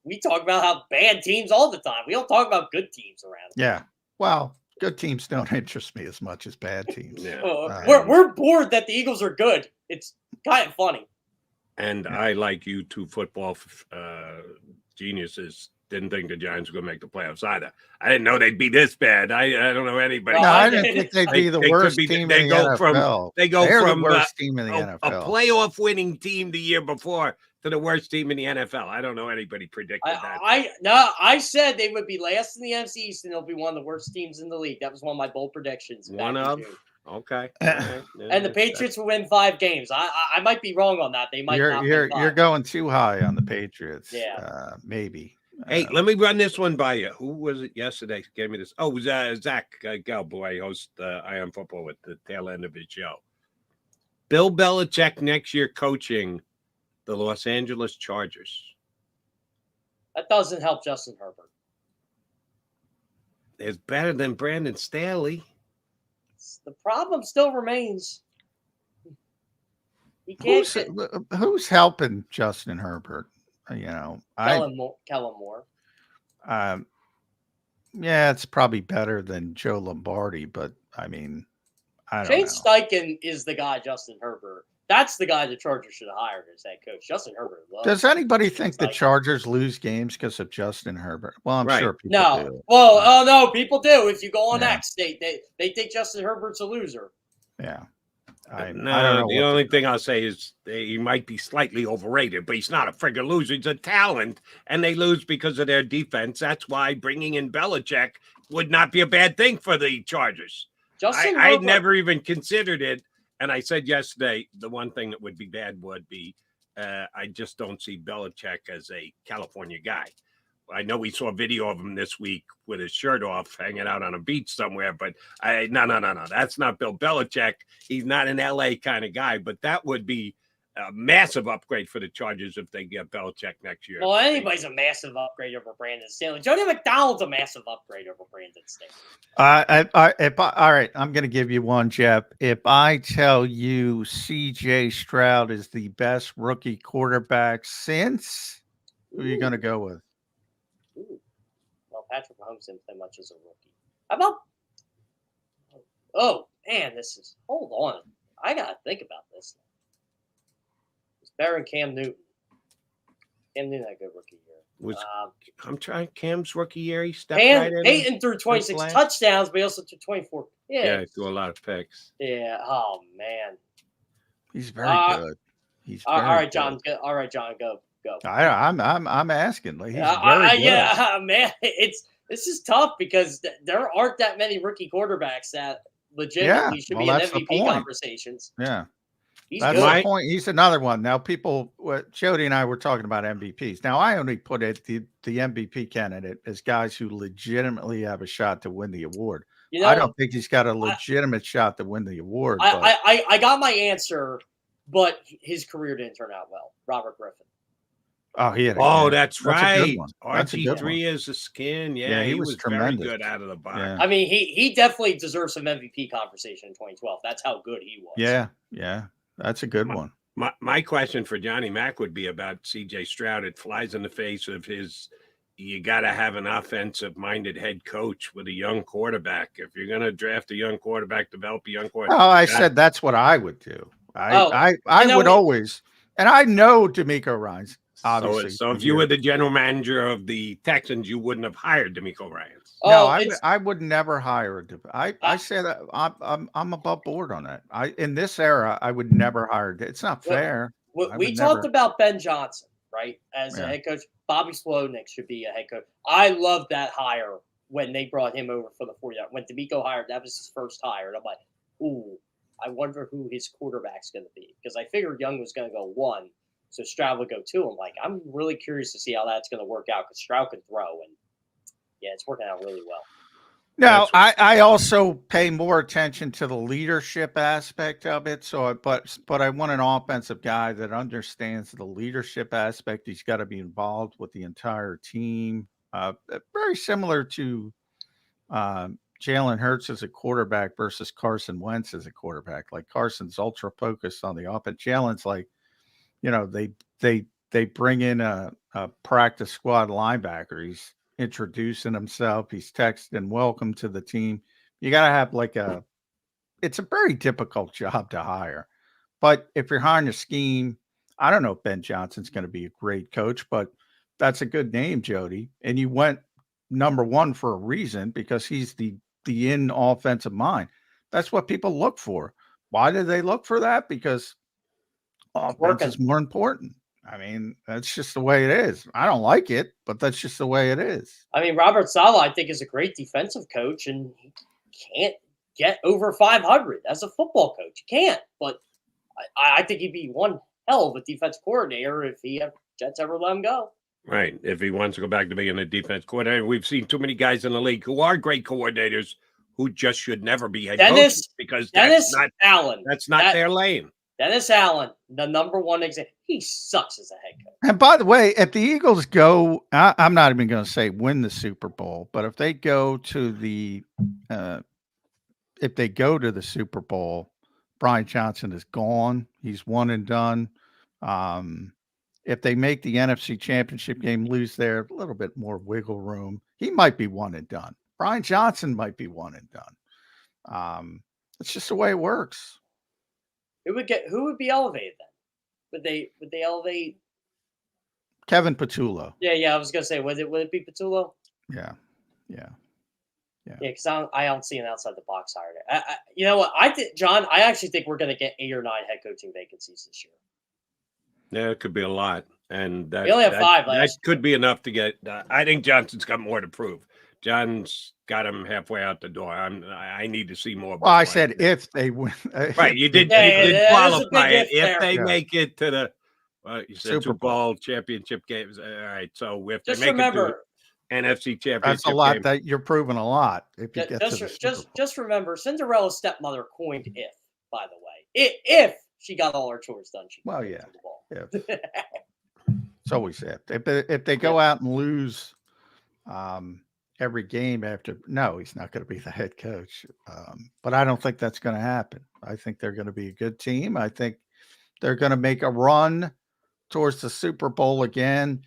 we talk about how bad teams all the time. We don't talk about good teams around. Yeah. Well, good teams don't interest me as much as bad teams. Yeah. We're bored that the Eagles are good. It's kind of funny. And I, like you two football geniuses, didn't think the Giants were going to make the playoffs either. I didn't know they'd be this bad. I don't know anybody. No, I didn't think they'd be the worst team in the NFL. They go They're from the worst team in the NFL. A playoff winning team the year before to the worst team in the NFL. I don't know anybody predicted that. I said they would be last in the NFC East and they'll be one of the worst teams in the league. That was one of my bold predictions. Okay. And the Patriots will win 5 games. I might be wrong on that. They might not. You're going too high on the Patriots. Yeah. Maybe. Hey, let me run this one by you. Who was it yesterday? Gave me this. Oh, it was Zach Galboy, host Iron Football with the tail end of his show. Bill Belichick next year coaching the Los Angeles Chargers. That doesn't help Justin Herbert. It's better than Brandon Staley. The problem still remains. He can't Who's helping Justin Herbert? Kellen Moore. Yeah, it's probably better than Joe Lombardi, but I mean, I don't Shane know. Steichen is the guy Justin Herbert. That's the guy the Chargers should have hired as head coach. Justin Herbert. Does anybody think the Chargers lose games because of Justin Herbert? Well, I'm sure people do. Well, oh no, people do. If you go on X, they think Justin Herbert's a loser. Yeah. I don't No, know the only thing I'll say is he might be slightly overrated, but he's not a friggin' loser. He's a talent, and they lose because of their defense. That's why bringing in Belichick would not be a bad thing for the Chargers. I never even considered it, and I said yesterday the one thing that would be bad would be I just don't see Belichick as a California guy. I know we saw a video of him this week with his shirt off, hanging out on a beach somewhere, but no. That's not Bill Belichick. He's not an LA kind of guy, but that would be a massive upgrade for the Chargers if they get Belichick next year. Well, anybody's a massive upgrade over Brandon Staley. Jody McDonald's a massive upgrade over Brandon Staley. All right, I'm going to give you one, Jeff. If I tell you C.J. Stroud is the best rookie quarterback since, who are you going to go with? Ooh. Well, Patrick Mahomes didn't play much as a rookie. How about? Oh man, hold on. I gotta think about this. It's better than Cam Newton. Cam Newton had a good rookie year. I'm trying Cam's rookie year. He stepped right in. Peyton threw 26 touchdowns, but he also threw 24. Yeah, he threw a lot of picks. Yeah. Oh man. He's very good. He's all very right, good. John. All right, John. Go. I'm asking. Like, he's very good. Yeah, man. This is tough because there aren't that many rookie quarterbacks that legitimately should be in MVP conversations. Yeah. That's the point. He's another one. Now, Jody and I were talking about MVPs. Now, I only put it the MVP candidate as guys who legitimately have a shot to win the award. I don't think he's got a legitimate shot to win the award. I got my answer, but his career didn't turn out well. Robert Griffin. Oh, that's right. RG3 is a skin. Yeah, he was tremendous. Very good out of the box. Yeah. I mean, he definitely deserves some MVP conversation in 2012. That's how good he was. Yeah. That's a good one. My question for Johnny Mack would be about C.J. Stroud. It flies in the face of you got to have an offensive-minded head coach with a young quarterback. If you're going to draft a young quarterback, develop a young quarterback. Oh, I said that's what I would do. I would always. And I know D'Amico Ryans. Obviously, so if you were the general manager of the Texans, you wouldn't have hired D'Amico Ryans. No, I would never hire. I say that I'm above board on that. In this era, I would never hire. It's not fair. We talked about Ben Johnson, right, as a head coach. Bobby Slownick should be a head coach. I love that hire when they brought him over for the 49ers. When D'Amico hired, that was his first hire. And I'm like, ooh, I wonder who his quarterback's going to be, because I figured Young was going to go 1. So Stroud would go 2. I'm like, I'm really curious to see how that's going to work out, because Stroud can throw, and it's working out really well. Now, I also pay more attention to the leadership aspect of it. So, but I want an offensive guy that understands the leadership aspect. He's got to be involved with the entire team. Very similar to Jalen Hurts as a quarterback versus Carson Wentz as a quarterback. Like, Carson's ultra focused on the offense. Jalen's like, they bring in a practice squad linebacker. He's introducing himself. He's texting welcome to the team. You got to have it's a very difficult job to hire. But if you're hiring a scheme, I don't know if Ben Johnson's going to be a great coach, but that's a good name, Jody. And you went number 1 for a reason, because he's the in offensive mind. That's what people look for. Why do they look for that? Because offense is more important. I mean, that's just the way it is. I don't like it, but that's just the way it is. I mean, Robert Saleh, I think, is a great defensive coach, and he can't get over 500 as a football coach. He can't, but I think he'd be one hell of a defensive coordinator if Jets ever let him go. Right. If he wants to go back to being a defense coordinator, we've seen too many guys in the league who are great coordinators who just should never be head coaches because Dennis that's not Allen. That's not their lane. Dennis Allen, the number one example. He sucks as a head coach. And by the way, if the Eagles go, I'm not even going to say win the Super Bowl, but if they go to the Super Bowl, Brian Johnson is gone. He's one and done. If they make the NFC Championship game, lose there, a little bit more wiggle room. He might be one and done. Brian Johnson might be one and done. It's just the way it works. Who would be elevated then? Would they elevate Kevin Patullo? Yeah. I was gonna say, would it be Patullo? Yeah. Because I don't see an outside the box hire there. You know what? John, I actually think we're gonna get 8 or 9 head coaching vacancies this year. Yeah, it could be a lot, and we only have 5 That could be enough to get. I think Johnson's got more to prove. John's got him halfway out the door. I need to see more. Well, I said if they win. Right, you did qualify it. If they make it to the, you said Super Bowl championship games. All right, so if just they make remember, it to NFC championship, that's a lot game, that you're proving a lot. If you get to the just remember, Cinderella's stepmother coined "if." By the way, if she got all her chores done, she well, yeah. It's always if they go out and lose every game after, no, he's not going to be the head coach. But I don't think that's going to happen. I think they're going to be a good team. I think they're going to make a run towards the Super Bowl again.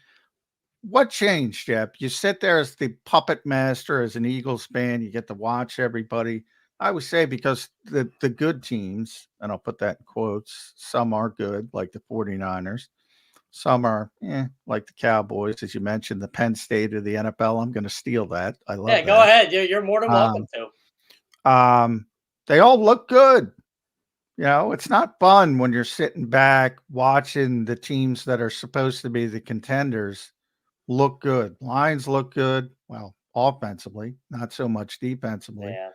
What changed, Jeff? You sit there as the puppet master, as an Eagles fan, you get to watch everybody. I would say because the good teams, and I'll put that in quotes, some are good, like the 49ers. Some are like the Cowboys, as you mentioned, the Penn State of the NFL. I'm going to steal that. I love that. Yeah, go ahead. You're more than welcome to. They all look good. You know, it's not fun when you're sitting back watching the teams that are supposed to be the contenders look good. Lions look good. Well, offensively, not so much defensively. Yeah.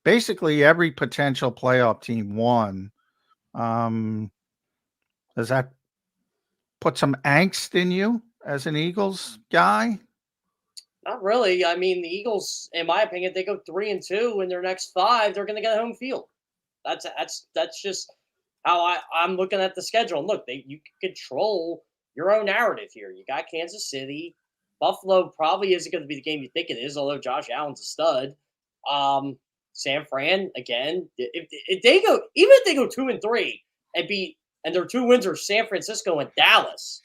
Basically, every potential playoff team won. Does that put some angst in you as an Eagles guy? Not really. I mean, the Eagles, in my opinion, if they go 3-2 in their next 5, they're going to get home field. That's just how I'm looking at the schedule. And look, you can control your own narrative here. You got Kansas City. Buffalo probably isn't going to be the game you think it is, although Josh Allen's a stud. San Fran, again, if they go, even if they go 2-3 and their 2 wins are San Francisco and Dallas,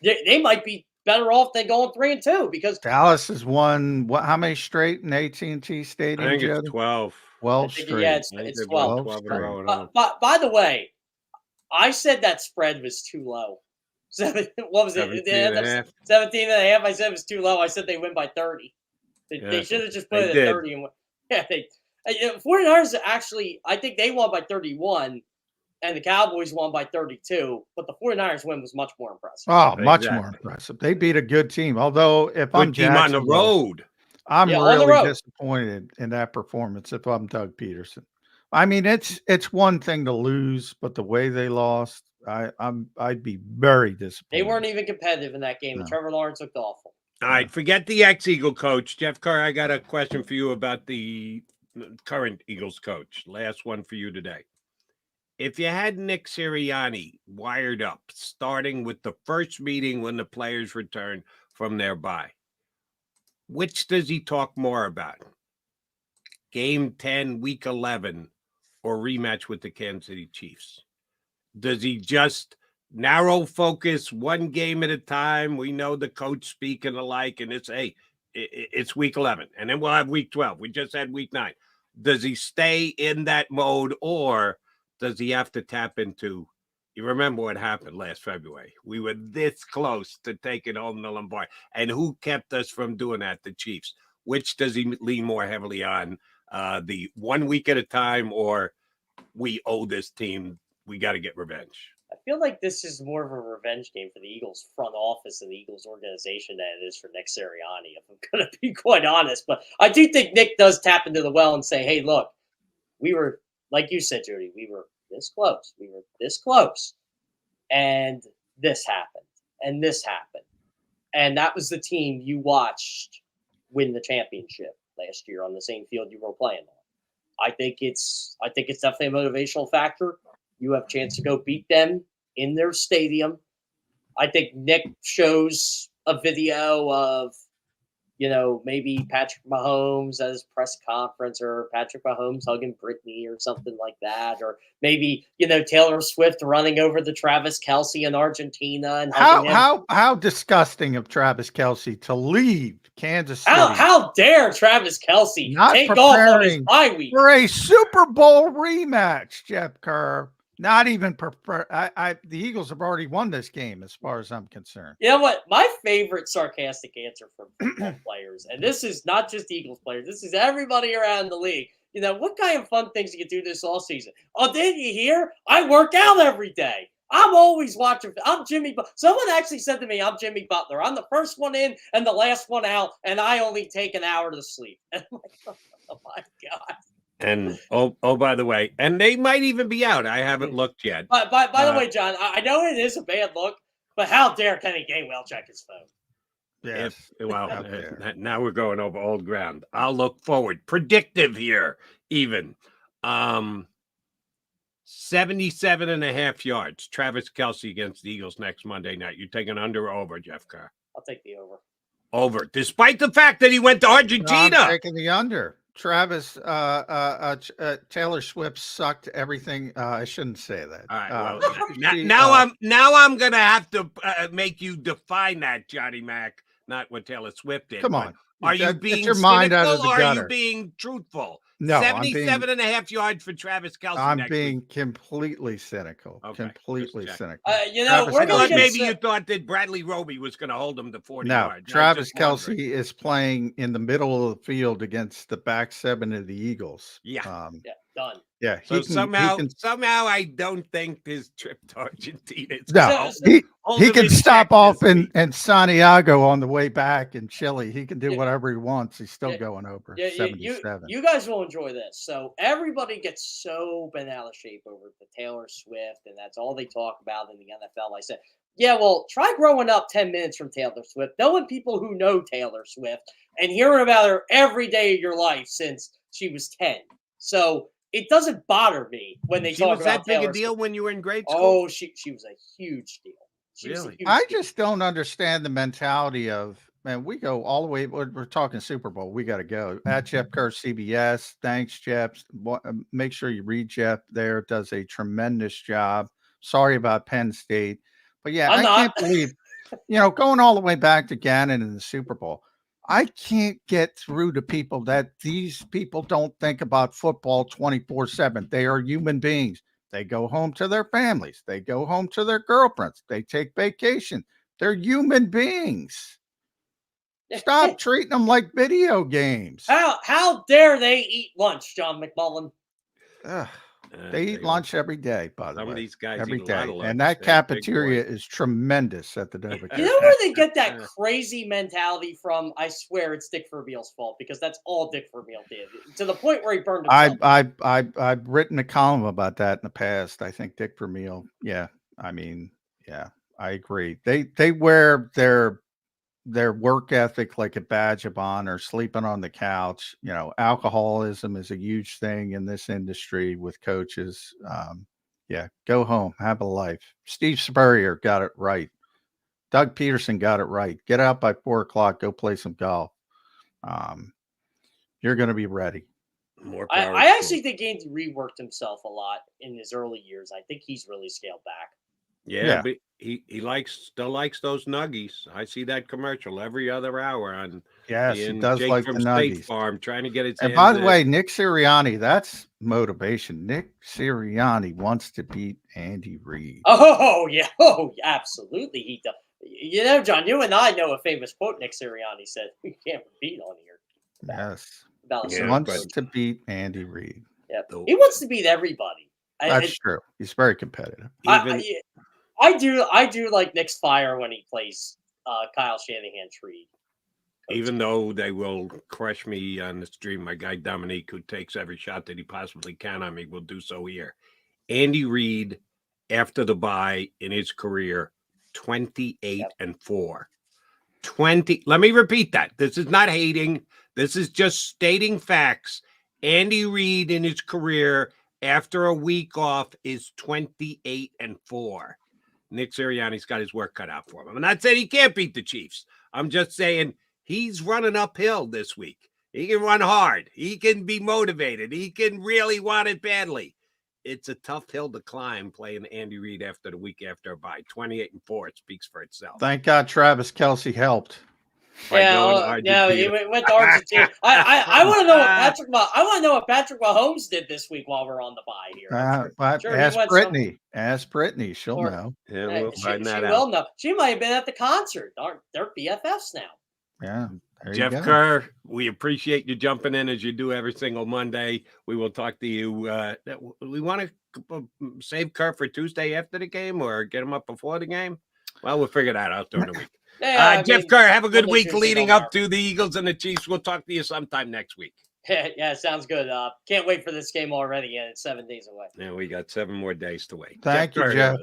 they might be better off than going 3-2 because Dallas has won how many straight in AT&T Stadium? I think it's 12. 12 straight. Yeah, it's 12. By the way, I said that spread was too low. What was it? 17.5. I said it was too low. I said they win by 30. They should have just put it at 30 and win. Yeah, 49ers actually, I think they won by 31. And the Cowboys won by 32, but the 49ers win was much more impressive. Oh, much more impressive. They beat a good team. Although, if I'm team on the road, I'm really disappointed in that performance. If I'm Doug Peterson, I mean, it's one thing to lose, but the way they lost, I'd be very disappointed. They weren't even competitive in that game, and Trevor Lawrence looked awful. All right, forget the ex-Eagle coach, Jeff Kerr. I got a question for you about the current Eagles coach. Last one for you today. If you had Nick Sirianni wired up, starting with the first meeting when the players return from their bye, which does he talk more about? Game 10, week 11, or rematch with the Kansas City Chiefs? Does he just narrow focus one game at a time? We know the coach speak and the like, and it's week 11, and then we'll have week 12. We just had week 9. Does he stay in that mode, or does he have to tap into, you remember what happened last February? We were this close to taking home the Lombardi. And who kept us from doing that? The Chiefs. Which does he lean more heavily on? The 1 week at a time, or we owe this team, we got to get revenge? I feel like this is more of a revenge game for the Eagles front office and the Eagles organization than it is for Nick Sirianni, if I'm going to be quite honest. But I do think Nick does tap into the well and say, hey, look, we were, like you said, Judy, we were this close. We were this close. And this happened. and this happened. And that was the team you watched win the championship last year on the same field you were playing on. I think it's definitely a motivational factor. You have a chance to go beat them in their stadium. I think Nick shows a video of, maybe Patrick Mahomes at his press conference, or Patrick Mahomes hugging Britney or something like that. Or maybe, Taylor Swift running over the Travis Kelce in Argentina and hugging him. How disgusting of Travis Kelce to leave Kansas City. How dare Travis Kelce take off on his bye week for a Super Bowl rematch, Jeff Kerr. Not even prefer. The Eagles have already won this game, as far as I'm concerned. You know what? My favorite sarcastic answer from football players, and this is not just Eagles players, this is everybody around the league. What kind of fun things you can do this all season? Oh, didn't you hear? I work out every day. I'm always watching. I'm Jimmy. Someone actually said to me, I'm Jimmy Butler. I'm the first one in and the last one out, and I only take an hour to sleep. And I'm like, oh my God. And by the way, and they might even be out. I haven't looked yet. By the way, John, I know it is a bad look, but how dare Kenny Gainwell check his phone? Yes. Now we're going over old ground. I'll look forward. Predictive here, even. 77.5 yards. Travis Kelce against the Eagles next Monday night. You taking under or over, Jeff Carr? I'll take the over. Over, despite the fact that he went to Argentina. I'm taking the under. Travis, Taylor Swift sucked everything. I shouldn't say that. All right. Well, now I'm gonna have to make you define that, Johnny Mac. Not what Taylor Swift did. Come on. Are you being your mind out of the or gutter? are you being truthful? No, 77.5 yards for Travis Kelce. I'm being completely cynical. Okay, completely cynical. We're going to maybe you thought that Bradley Roby was going to hold him to 40 yards. Travis Kelce is playing in the middle of the field against the back seven of the Eagles. Yeah. Done. Yeah. So somehow I don't think his trip to Argentina is he can stop off in Santiago on the way back in Chile. He can do whatever he wants. He's still going over 77. You guys will enjoy this. So everybody gets so bent out of shape over the Taylor Swift, and that's all they talk about in the NFL. I said, yeah, well, try growing up 10 minutes from Taylor Swift, knowing people who know Taylor Swift, and hearing about her every day of your life since she was 10. So it doesn't bother me when they talk about that big Taylor a deal Swift. when you were in grade school. Oh, she was a huge deal. Really? I just don't understand the mentality of, man, we go all the way. We're talking Super Bowl. We got to go. At Jeff Kerr, CBS. Thanks, Jeff. Make sure you read Jeff there. Does a tremendous job. Sorry about Penn State. But yeah, I can't believe, going all the way back to Gannon in the Super Bowl. I can't get through to people that these people don't think about football 24/7. They are human beings. They go home to their families. They go home to their girlfriends. They take vacation. They're human beings. Stop treating them like video games. How dare they eat lunch, John McMullen? They eat lunch every day, by the way. Some of these guys every eat a day. lot of lunch. And that They're cafeteria is tremendous at the Dover. You know where they get that crazy mentality from? I swear it's Dick Vermeil's fault, because that's all Dick Vermeil did, to the point where he burned himself. I've written a column about that in the past. I think Dick Vermeil. Yeah, I agree. They wear their work ethic like a badge of honor, sleeping on the couch. Alcoholism is a huge thing in this industry with coaches. Go home, have a life. Steve Spurrier got it right. Doug Peterson got it right. Get out by 4:00, go play some golf. You're going to be ready. I actually think Andy reworked himself a lot in his early years. I think he's really scaled back. Yeah. But he still likes those nuggies. I see that commercial every other hour on. Yes, he does Jake like from the State nuggies. Farm trying to get his. And by the way, Nick Sirianni, that's motivation. Nick Sirianni wants to beat Andy Reid. Oh yeah, absolutely he does. John, you and I know a famous quote Nick Sirianni said, "We can't beat on here." Yes, he wants to beat Andy Reid. Yeah, he wants to beat everybody. That's true. He's very competitive. I do like Nick's fire when he plays Kyle Shanahan Reed. Even though they will crush me on the stream, my guy Dominique, who takes every shot that he possibly can on me, will do so here. Andy Reid, after the bye in his career, 28-4. 20. Let me repeat that. This is not hating. This is just stating facts. Andy Reid in his career after a week off is 28-4. Nick Sirianni's got his work cut out for him. I'm not saying he can't beat the Chiefs. I'm just saying he's running uphill this week. He can run hard. He can be motivated. He can really want it badly. It's a tough hill to climb playing Andy Reid after the week after a bye. 28-4. It speaks for itself. Thank God Travis Kelce helped. Yeah, he went to Argentina. I want to know what Patrick. I want to know what Patrick Mahomes did this week while we're on the bye here. Ask Brittany. Ask Brittany. She'll know. Yeah, we'll find that she out. will know. She might have been at the concert. They're BFFs now. Yeah. Jeff Kerr, we appreciate you jumping in as you do every single Monday. We will talk to you. We want to save Kerr for Tuesday after the game or get him up before the game. Well, we'll figure that out during the week. Jeff Kerr, have a good week leading up to the Eagles and the Chiefs. We'll talk to you sometime next week. Yeah, sounds good. Can't wait for this game already. It's 7 days away. Yeah, we got 7 more days to wait. Thank you, Jeff.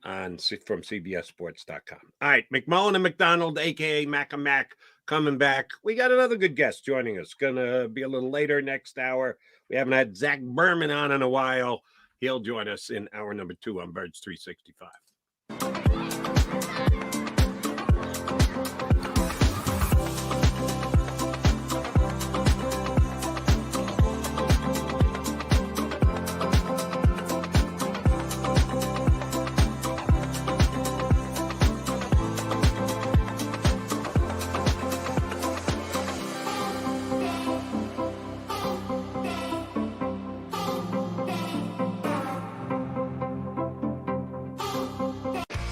From CBSSports.com. All right, McMullen and McDonald, a.k.a. Mac and Mac, coming back. We got another good guest joining us. Going to be a little later next hour. We haven't had Zach Berman on in a while. He'll join us in hour number 2 on Birds 365.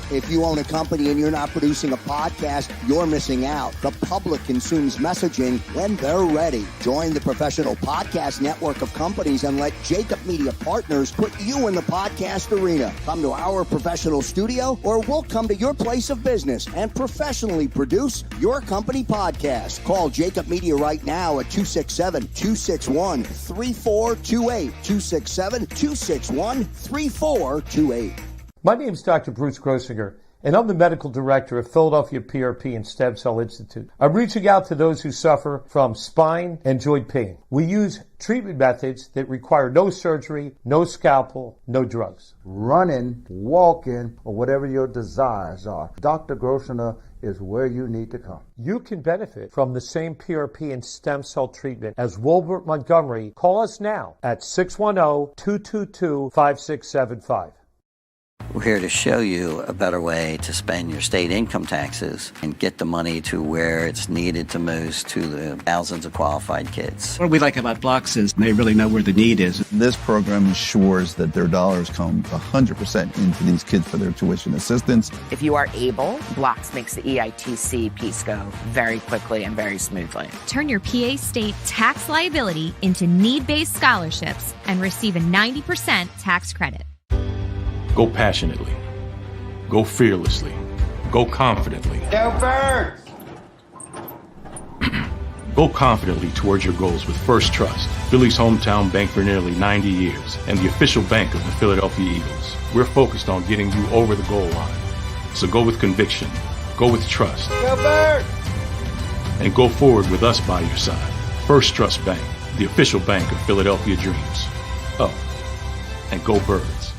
If you own a company and you're not producing a podcast, you're missing out. The public consumes messaging when they're ready. Join the professional podcast network of companies and let JAKIB Media Partners put you in the podcast arena. Come to our professional studio or we'll come to your place of business and professionally produce your company podcast. Call JAKIB Media right now at 267-261-3428. 267-261-3428. My name is Dr. Bruce Grossinger, and I'm the medical director of Philadelphia PRP and Stem Cell Institute. I'm reaching out to those who suffer from spine and joint pain. We use treatment methods that require no surgery, no scalpel, no drugs. Running, walking, or whatever your desires are, Dr. Grossinger is where you need to come. You can benefit from the same PRP and stem cell treatment as Wilbert Montgomery. Call us now at 610-222-5675. We're here to show you a better way to spend your state income taxes and get the money to where it's needed to most to the thousands of qualified kids. What we like about Blocks is they really know where the need is. This program ensures that their dollars come 100% into these kids for their tuition assistance. If you are able, Blocks makes the EITC piece go very quickly and very smoothly. Turn your PA state tax liability into need-based scholarships and receive a 90% tax credit. Go passionately. Go fearlessly. Go confidently. Go Birds! Go confidently towards your goals with First Trust, Philly's hometown bank for nearly 90 years, and the official bank of the Philadelphia Eagles. We're focused on getting you over the goal line. So go with conviction. Go with trust. Go Birds! And go forward with us by your side. First Trust Bank, the official bank of Philadelphia dreams. Oh, and go Birds.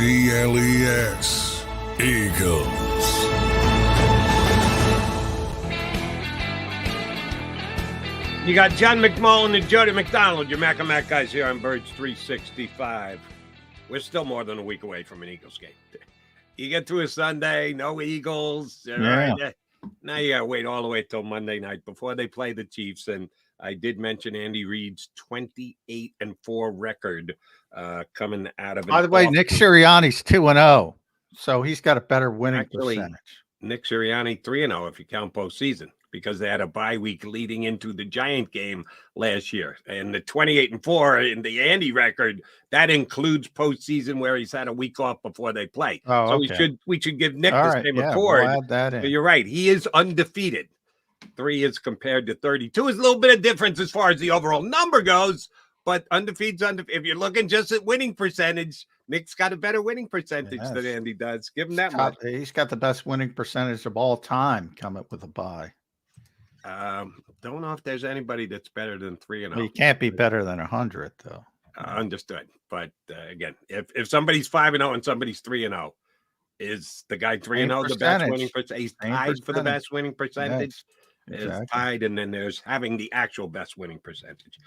EAGLES, Eagles. You got John McMullen and Jody McDonald, your Mac and Mac guys here on Birds 365. We're still more than a week away from an Eagles game. You get to a Sunday, no Eagles. Yeah. Right? Now you got to wait all the way till Monday night before they play the Chiefs. And I did mention Andy Reid's 28-4 record coming out of it. By the way, Nick Sirianni's 2-0, so he's got a better winning percentage. Nick Sirianni 3-0 if you count postseason. because they had a bye week leading into the Giant game last year. And the 28-4 in the Andy record, that includes postseason where he's had a week off before they play. Oh, so okay. we should give Nick All the right, same yeah, accord. we'll add that in. But you're right. He is undefeated. 3 is compared to 32. Is a little bit of difference as far as the overall number goes, but undefeated's undefeated. If you're looking just at winning percentage, Nick's got a better winning percentage than Andy does. Give him that much. He's got the best winning percentage of all time coming with a bye. Don't know if there's anybody that's better than 3-0. Well, he can't be better than 100, though. Understood. But again, if somebody's 5-0 and somebody's 3-0, is the guy 3-0 the best winning percentage? He's tied for the best winning percentage. Yes, exactly. Is tied, and then there's having the actual best winning percentage.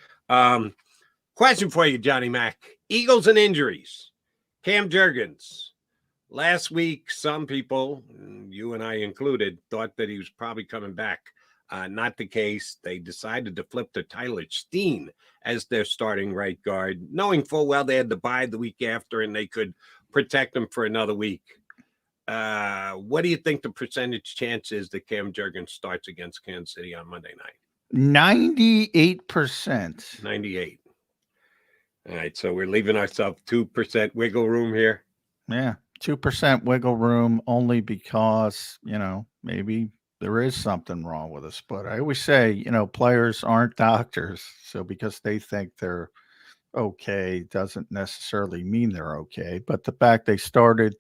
Question for you, Johnny Mac. Eagles and injuries. Cam Jurgens. Last week, some people, you and I included, thought that he was probably coming back. Not the case. They decided to flip to Tyler Steen as their starting right guard, knowing full well they had to bye the week after and they could protect him for another week. What do you think the percentage chance is that Cam Jurgens starts against Kansas City on Monday night? 98%. 98. All right, so we're leaving ourselves 2% wiggle room here. Yeah, 2% wiggle room only because, maybe there is something wrong with us. But I always say, players aren't doctors. So because they think they're okay doesn't necessarily mean they're okay. But the fact they started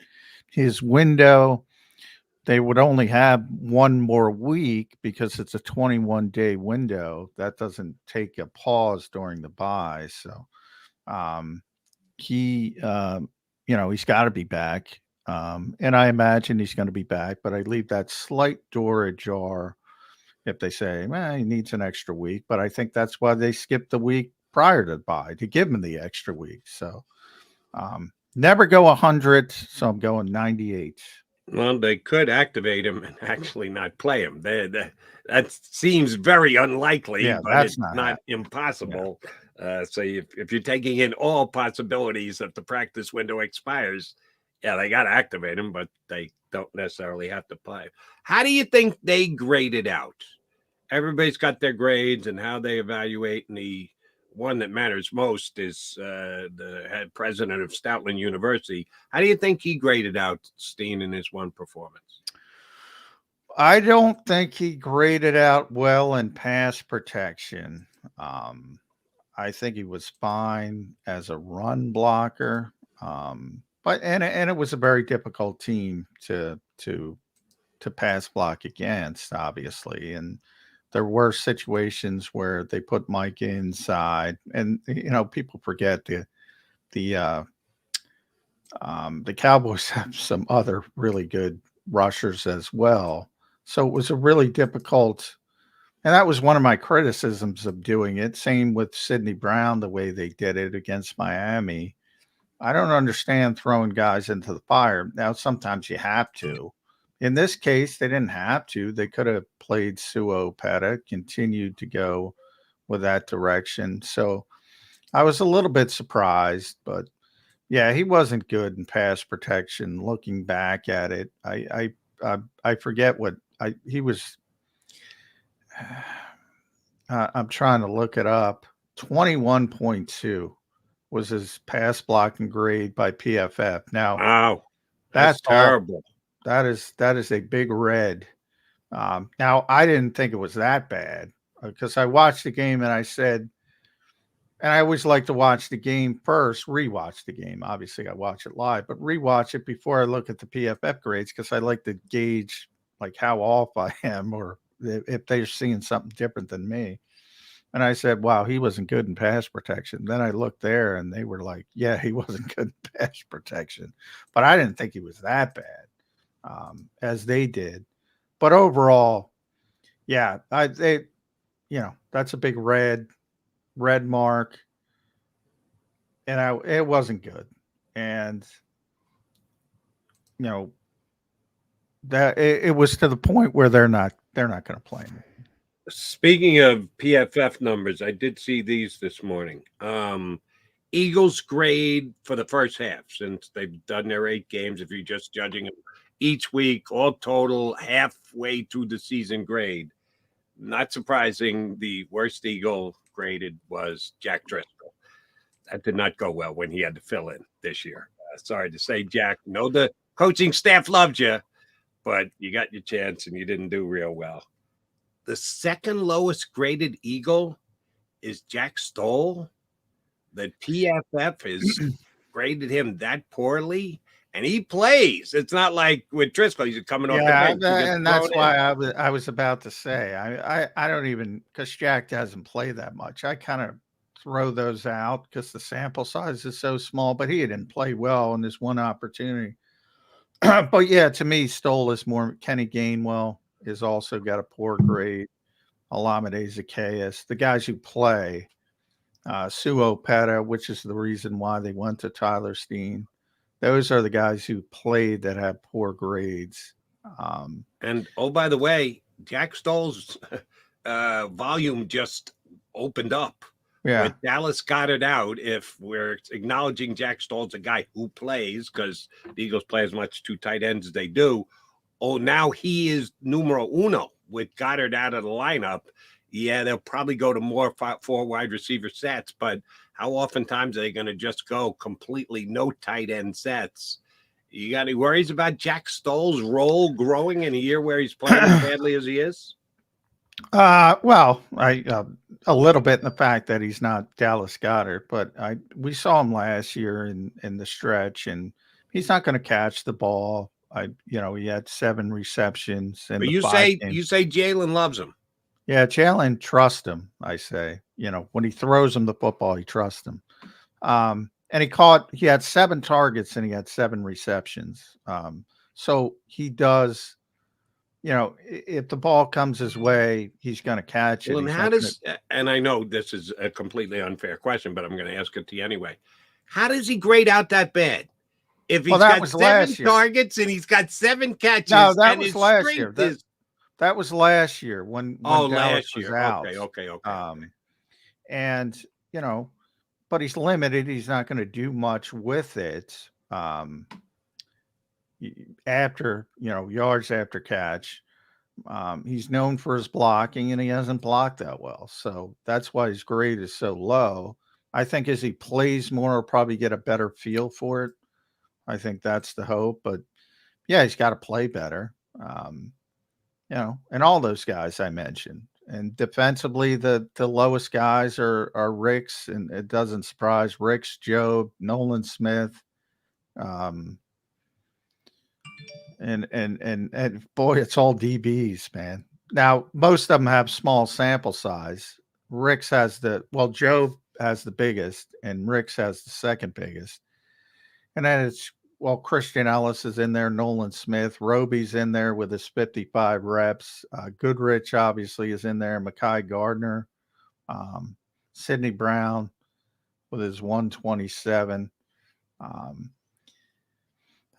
his window, they would only have one more week because it's a 21-day window. That doesn't take a pause during the bye. So he's got to be back. And I imagine he's going to be back, but I leave that slight door ajar if they say, well, he needs an extra week. But I think that's why they skipped the week prior to the bye, to give him the extra week. So never go 100, so I'm going 98. Well, they could activate him and actually not play him. That seems very unlikely, but that's it's not impossible. Yeah. So if you're taking in all possibilities that the practice window expires, they got to activate him, but they don't necessarily have to play. How do you think they grade it out? Everybody's got their grades and how they evaluate, and the one that matters most is the head president of Stoutland University. How do you think he graded out Steen in his one performance? I don't think he graded out well in pass protection. I think he was fine as a run blocker. But it was a very difficult team to pass block against, obviously. And there were situations where they put Mike inside, and people forget the Cowboys have some other really good rushers as well. So it was a really difficult, and that was one of my criticisms of doing it. Same with Sidney Brown, the way they did it against Miami. I don't understand throwing guys into the fire. Now, sometimes you have to. In this case, they didn't have to. They could have played Suo Peta, continued to go with that direction. So I was a little bit surprised, but yeah, he wasn't good in pass protection. Looking back at it, I forget what he was. I'm trying to look it up. 21.2 was his pass blocking grade by PFF. Now, wow, that's terrible. That is a big red. Now, I didn't think it was that bad because I watched the game and I said, and I always like to watch the game first, rewatch the game. Obviously, I watch it live, but rewatch it before I look at the PFF grades because I like to gauge like how off I am or if they're seeing something different than me. And I said, wow, he wasn't good in pass protection. Then I looked there and they were like, yeah, he wasn't good in pass protection. But I didn't think he was that bad. As they did, but overall, yeah, that's a big red mark, and it wasn't good, and that it was to the point where they're not going to play me. Speaking of PFF numbers, I did see these this morning. Eagles grade for the first half since they've done their 8 games. If you're just judging them each week, all total halfway to the season grade, not surprising, the worst Eagle graded was Jack Driscoll. That did not go well when he had to fill in this year. Sorry to say, Jack. No, the coaching staff loved you, but you got your chance and you didn't do real well. The second lowest graded Eagle is Jack Stoll. The PFF has graded him that poorly, and he plays. It's not like with Driscoll, he's coming off the bench. And that's why I was about to say I don't even, because Jack doesn't play that much. I kind of throw those out because the sample size is so small, but he didn't play well in this one opportunity. But yeah, to me, Stoll is more. Kenny Gainwell has also got a poor grade. Olamide Zacchaeus, the guys who play, Suo Peta, which is the reason why they went to Tyler Steen. Those are the guys who played that have poor grades. And oh, by the way, Jack Stoll's volume just opened up. Yeah. With Dallas got it out. If we're acknowledging Jack Stoll's a guy who plays, because the Eagles play as much two tight ends as they do. Oh, now he is numero uno with Goddard out of the lineup. Yeah, they'll probably go to more 4 wide receiver sets, but how oftentimes are they going to just go completely no tight end sets? You got any worries about Jack Stoll's role growing in a year where he's playing as badly as he is? Well, a little bit in the fact that he's not Dallas Goedert, but we saw him last year in the stretch, and he's not going to catch the ball. He had 7 receptions. But you say Jalen loves him. Yeah, Jalen trusts him. I say, when he throws him the football, he trusts him. And he had 7 targets and he had 7 receptions. So he does. If the ball comes his way, he's going to catch it. Well, and I know this is a completely unfair question, but I'm going to ask it to you anyway. How does he grade out that bad? If he's got 7 targets and he's got 7 catches, no, that was last year. That was last year when Dallas was out. Okay. And but he's limited. He's not going to do much with it. After yards after catch, he's known for his blocking, and he hasn't blocked that well. So that's why his grade is so low. I think as he plays more, he'll probably get a better feel for it. I think that's the hope. But yeah, he's got to play better. And all those guys I mentioned. And defensively, the lowest guys are Ricks, and it doesn't surprise Ricks, Job, Nolan Smith. And boy, it's all DBs, man. Now, most of them have small sample size. Ricks has Job has the biggest, and Ricks has the second biggest. And then Christian Ellis is in there, Nolan Smith, Roby's in there with his 55 reps. Goodrich obviously is in there, Mekhi Gardner, Sidney Brown with his 127. And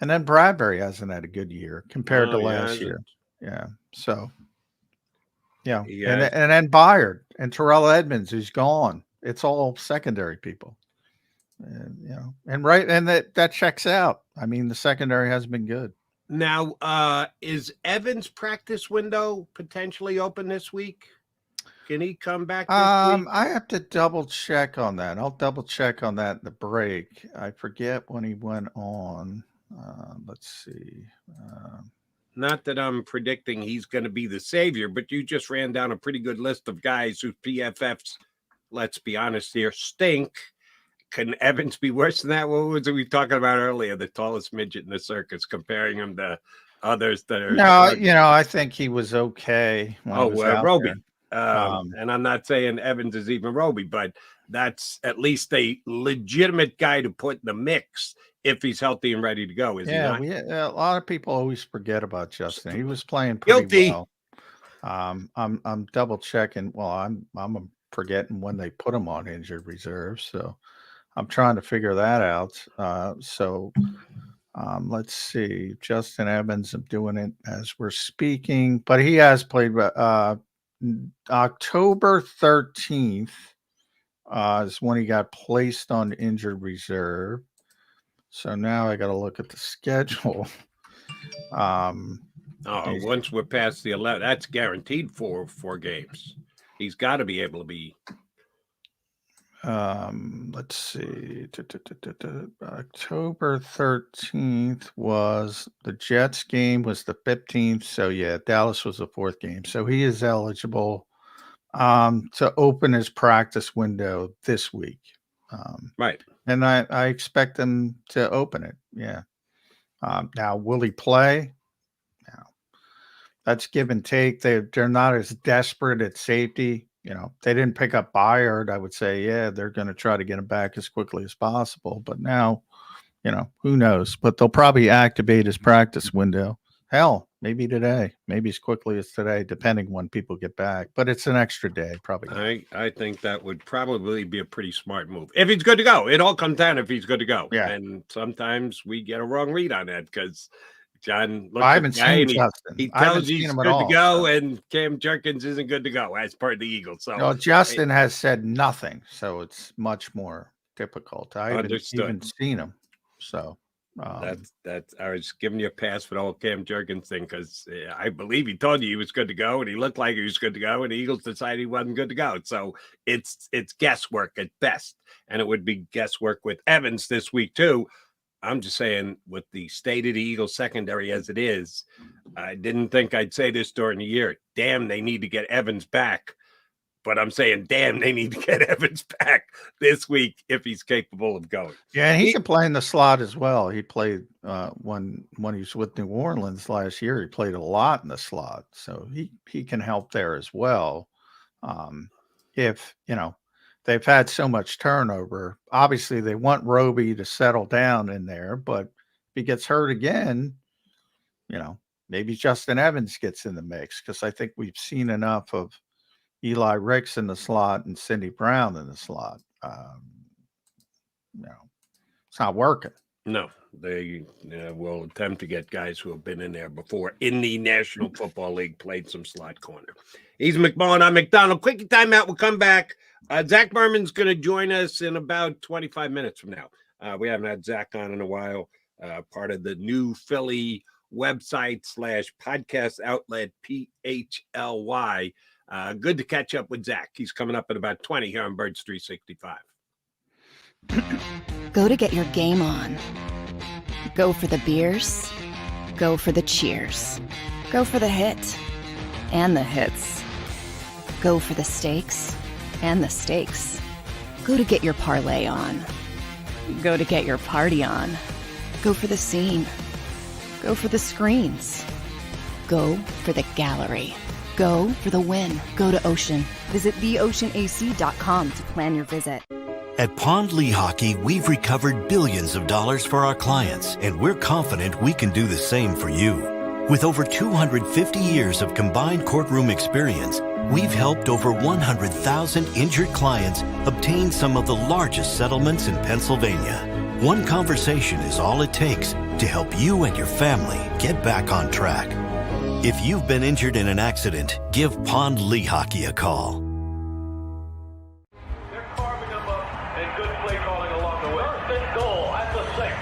then Bradbury hasn't had a good year compared to last year. Yeah. So, yeah. And then Byard and Terrell Edmonds, who's gone. It's all secondary people. And that checks out. I mean, the secondary has been good. Now, is Evans' practice window potentially open this week? Can he come back this week? I have to double check on that. I'll double check on that in the break. I forget when he went on. Let's see. Not that I'm predicting he's going to be the savior, but you just ran down a pretty good list of guys whose PFFs, let's be honest here, stink. Can Evans be worse than that? What was we talking about earlier? The tallest midget in the circus, comparing him to others that are. No, I think he was okay. Roby. And I'm not saying Evans is even Roby, but that's at least a legitimate guy to put in the mix if he's healthy and ready to go. Is he not? A lot of people always forget about Justin. He was playing pretty well. I'm double checking. Well, I'm forgetting when they put him on injured reserve, so I'm trying to figure that out. Let's see. Justin Evans, I'm doing it as we're speaking, but he has played. October 13th is when he got placed on injured reserve. So now I got to look at the schedule. Oh, once we're past the 11, that's guaranteed for 4 games. He's got to be able to be. Let's see. October 13th was the Jets game, was the 15th. So yeah, Dallas was the 4th game. So he is eligible to open his practice window this week. Right. And I expect him to open it. Yeah. Now, will he play? No. That's give and take. They're not as desperate at safety. They didn't pick up Byard. I would say, yeah, they're going to try to get him back as quickly as possible. But now, who knows? But they'll probably activate his practice window. Hell, maybe today, maybe as quickly as today, depending when people get back. But it's an extra day, probably. I think that would probably be a pretty smart move. If he's good to go, it all comes down if he's good to go. Yeah. And sometimes we get a wrong read on that because John looks I haven't seen Justin. He tells he's good to go, and Cam Jerkins isn't good to go as per the Eagles. So no, Justin has said nothing, so it's much more difficult. I haven't even seen him. So that's I was giving you a pass for the whole Cam Jerkins thing because I believe he told you he was good to go, and he looked like he was good to go, and the Eagles decided he wasn't good to go. So it's guesswork at best, and it would be guesswork with Evans this week too. I'm just saying, with the state of the Eagles secondary as it is, I didn't think I'd say this during the year. Damn, they need to get Evans back. But I'm saying, damn, they need to get Evans back this week if he's capable of going. Yeah, and he can play in the slot as well. He played when he was with New Orleans last year. He played a lot in the slot, so he can help there as well. If they've had so much turnover. Obviously, they want Roby to settle down in there, but if he gets hurt again, maybe Justin Evans gets in the mix because I think we've seen enough of Eli Ricks in the slot and Cindy Brown in the slot. It's not working. No, they will attempt to get guys who have been in there before in the National Football League, played some slot corner. He's McMullen. I'm McDonald. Quick timeout. We'll come back. Zach Berman's going to join us in about 25 minutes from now. We haven't had Zach on in a while. Part of the new Philly website / podcast outlet, PHLY. Good to catch up with Zach. He's coming up at about 20 here on Birds 365. Go to get your game on. Go for the beers. Go for the cheers. Go for the hit and the hits. Go for the stakes and the stakes. Go to get your parlay on. Go to get your party on. Go for the scene. Go for the screens. Go for the gallery. Go for the win. Go to Ocean. Visit theoceanac.com to plan your visit. At Pond Lehocky, we've recovered billions of dollars for our clients, and we're confident we can do the same for you. With over 250 years of combined courtroom experience, we've helped over 100,000 injured clients obtain some of the largest settlements in Pennsylvania. One conversation is all it takes to help you and your family get back on track. If you've been injured in an accident, give Pond Lehocky a call. They're carving them up, and good play calling along the way. First and goal at the 6.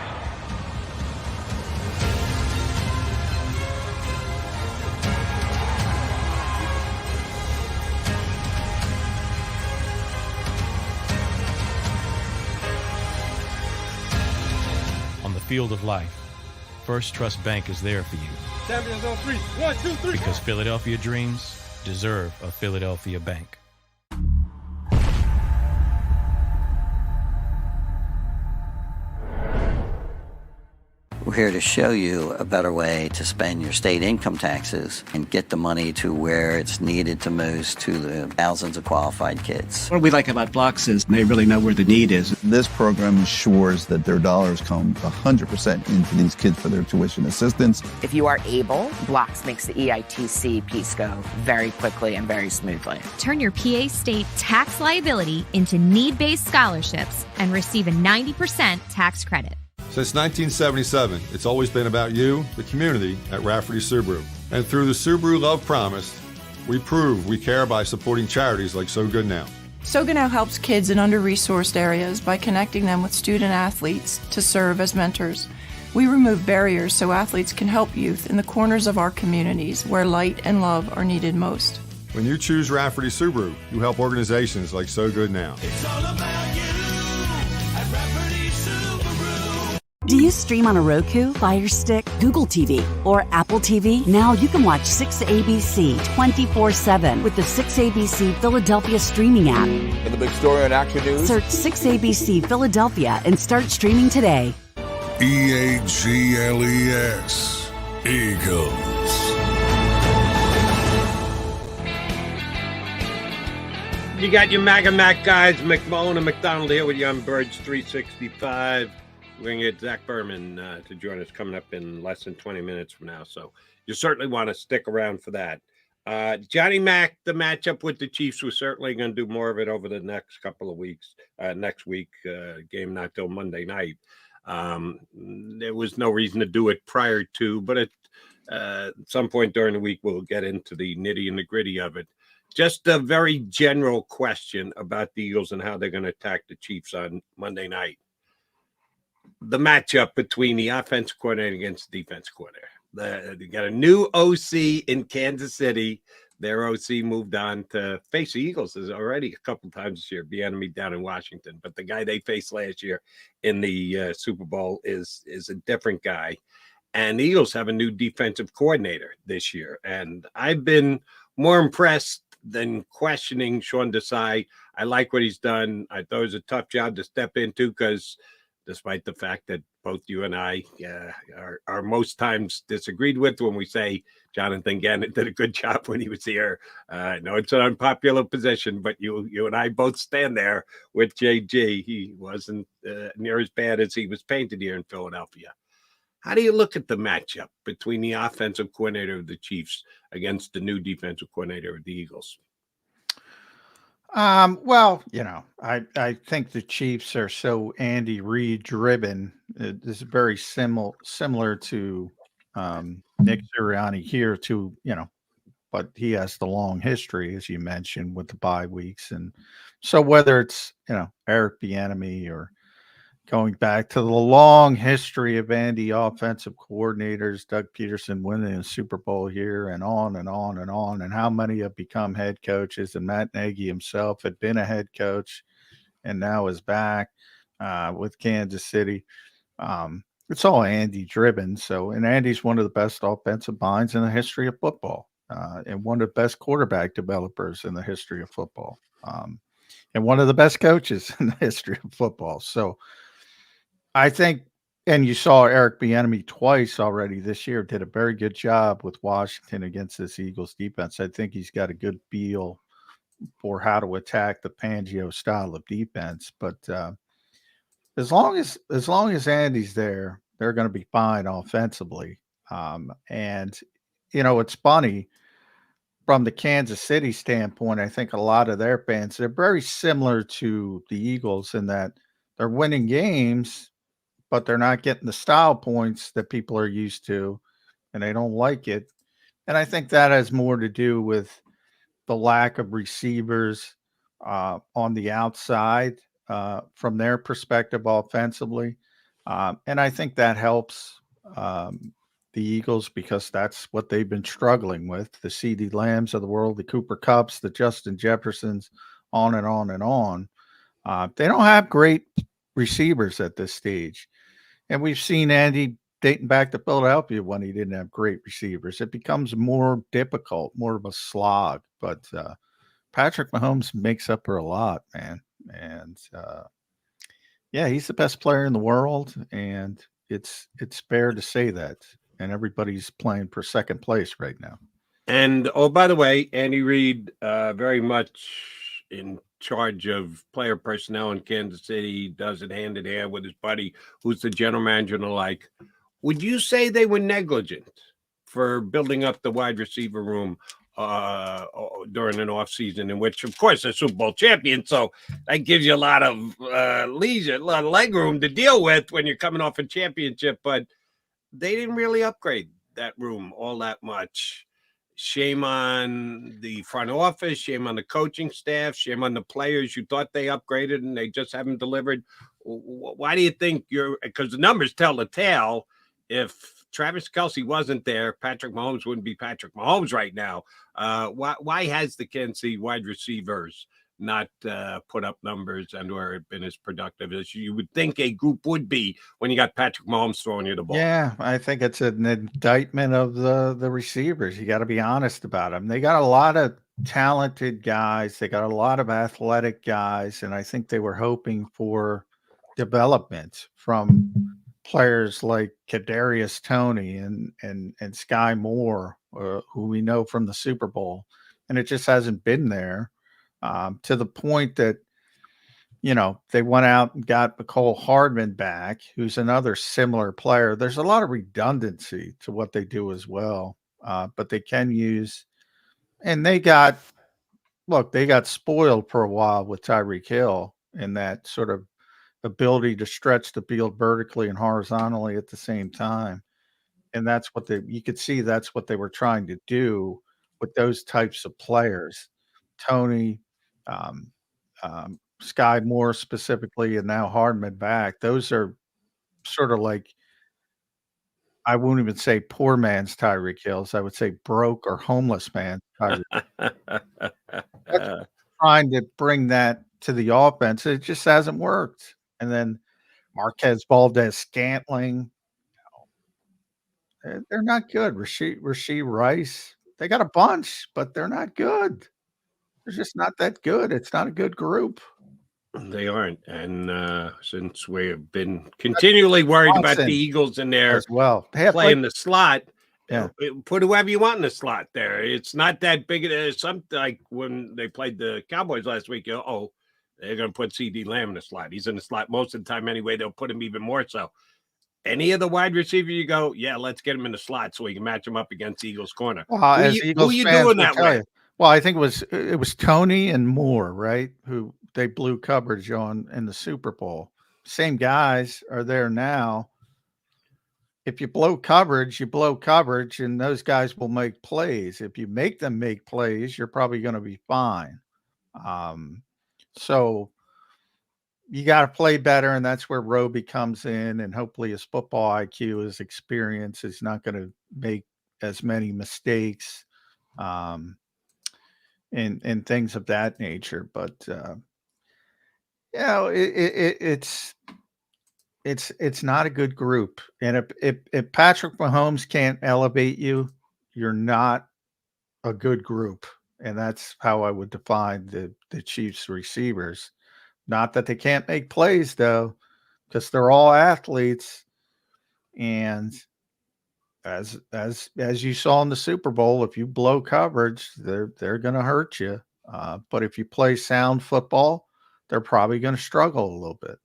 On the field of life, First Trust Bank is there for you. Champions on 3. 1, 2, 3. Because Philadelphia dreams deserve a Philadelphia bank. We're here to show you a better way to spend your state income taxes and get the money to where it's needed to most to the thousands of qualified kids. What we like about Blocks is they really know where the need is. This program ensures that their dollars come 100% into these kids for their tuition assistance. If you are able, Blocks makes the EITC piece go very quickly and very smoothly. Turn your PA state tax liability into need-based scholarships and receive a 90% tax credit. Since 1977, it's always been about you, the community, at Rafferty Subaru. And through the Subaru Love Promise, we prove we care by supporting charities like So Good Now. So Good Now helps kids in under-resourced areas by connecting them with student athletes to serve as mentors. We remove barriers so athletes can help youth in the corners of our communities where light and love are needed most. When you choose Rafferty Subaru, you help organizations like So Good Now. It's all about you at Rafferty Subaru. Do you stream on a Roku, Fire Stick, Google TV, or Apple TV? Now you can watch 6ABC 24/7 with the 6ABC Philadelphia streaming app. And the big story on Action News? Search 6ABC Philadelphia and start streaming today. EAGLES, Eagles. You got your Mac guys, McMullen and McDonald here with you on Birds 365. We're going to get Zach Berman to join us coming up in less than 20 minutes from now. So you certainly want to stick around for that. Johnny Mac, the matchup with the Chiefs, we're certainly going to do more of it over the next couple of weeks. Next week, game not till Monday night. There was no reason to do it prior to, but at some point during the week, we'll get into the nitty and the gritty of it. Just a very general question about the Eagles and how they're going to attack the Chiefs on Monday night. The matchup between the offensive coordinator against the defense coordinator. They got a new OC in Kansas City. Their OC moved on to face the Eagles already a couple times this year, the enemy down in Washington. But the guy they faced last year in the Super Bowl is a different guy. And the Eagles have a new defensive coordinator this year. And I've been more impressed than questioning Sean Desai. I like what he's done. I thought it was a tough job to step into because despite the fact that both you and I are most times disagreed with when we say Jonathan Gannon did a good job when he was here. I know it's an unpopular position, but you and I both stand there with JG. He wasn't near as bad as he was painted here in Philadelphia. How do you look at the matchup between the offensive coordinator of the Chiefs against the new defensive coordinator of the Eagles? Well, I think the Chiefs are so Andy Reid driven. It is very similar to Nick Sirianni here too, but he has the long history, as you mentioned, with the bye weeks. And so whether it's, Eric Bieniemy or going back to the long history of Andy offensive coordinators, Doug Peterson winning a Super Bowl here and on and on and on, and how many have become head coaches. And Matt Nagy himself had been a head coach and now is back with Kansas City. It's all Andy driven. And Andy's one of the best offensive minds in the history of football and one of the best quarterback developers in the history of football and one of the best coaches in the history of football. So I think, and you saw Eric Bieniemy twice already this year, did a very good job with Washington against this Eagles defense. I think he's got a good feel for how to attack the Fangio style of defense. But as long as Andy's there, they're going to be fine offensively. And it's funny from the Kansas City standpoint. I think a lot of their fans, they're very similar to the Eagles in that they're winning games, but they're not getting the style points that people are used to, and they don't like it. And I think that has more to do with the lack of receivers on the outside from their perspective offensively. And I think that helps the Eagles because that's what they've been struggling with, the CeeDee Lambs of the world, the Cooper Kupps, the Justin Jeffersons, on and on and on. They don't have great receivers at this stage. And we've seen Andy dating back to Philadelphia when he didn't have great receivers. It becomes more difficult, more of a slog. But Patrick Mahomes makes up for a lot, man. And he's the best player in the world. And it's fair to say that. And everybody's playing for second place right now. And, by the way, Andy Reid very much in charge of player personnel in Kansas City, does it hand in hand with his buddy, who's the general manager and the like. Would you say they were negligent for building up the wide receiver room during an offseason in which, of course, they're Super Bowl champion, so that gives you a lot of leisure, a lot of leg room to deal with when you're coming off a championship, but they didn't really upgrade that room all that much. Shame on the front office, shame on the coaching staff, shame on the players you thought they upgraded and they just haven't delivered. Why do you think because the numbers tell the tale, if Travis Kelce wasn't there, Patrick Mahomes wouldn't be Patrick Mahomes right now. Why has the Kansas City wide receivers not put up numbers and or been as productive as you would think a group would be when you got Patrick Mahomes throwing you the ball? Yeah, I think it's an indictment of the receivers. You got to be honest about them. They got a lot of talented guys. They got a lot of athletic guys, and I think they were hoping for development from players like Kadarius Toney and Sky Moore, who we know from the Super Bowl, and it just hasn't been there. To the point that, they went out and got McCole Hardman back, who's another similar player. There's a lot of redundancy to what they do as well, but they can use, and they got spoiled for a while with Tyreek Hill and that sort of ability to stretch the field vertically and horizontally at the same time. And that's what you could see that's what they were trying to do with those types of players. Tony, Sky Moore specifically, and now Hardman back. Those are sort of like, I won't even say poor man's Tyreek Hills. I would say broke or homeless man Tyreek. Trying to bring that to the offense. It just hasn't worked. And then Marquez Valdez-Scantling, they're not good. Rasheed Rice, they got a bunch, but they're not good. They're just not that good. It's not a good group. They aren't. And since we've been continually worried about the Eagles in there as well, playing the slot, yeah, put whoever you want in the slot there. It's not that big. Something like when they played the Cowboys last week, they're going to put CD Lamb in the slot. He's in the slot most of the time anyway. They'll put him even more so. Any of the wide receiver, you go, yeah, let's get him in the slot so we can match him up against Eagles corner. Who you doing that with? Well, I think it was Tony and Moore, right? Who they blew coverage on in the Super Bowl. Same guys are there now. If you blow coverage, and those guys will make plays. If you make them make plays, you're probably going to be fine. So you got to play better, and that's where Roby comes in, and hopefully his football IQ, his experience is not going to make as many mistakes. And things of that nature, but it's not a good group. And if Patrick Mahomes can't elevate you, you're not a good group. And that's how I would define the Chiefs receivers. Not that they can't make plays though, because they're all athletes. And as you saw in the Super Bowl, if you blow coverage, they're going to hurt you. But if you play sound football, they're probably going to struggle a little bit.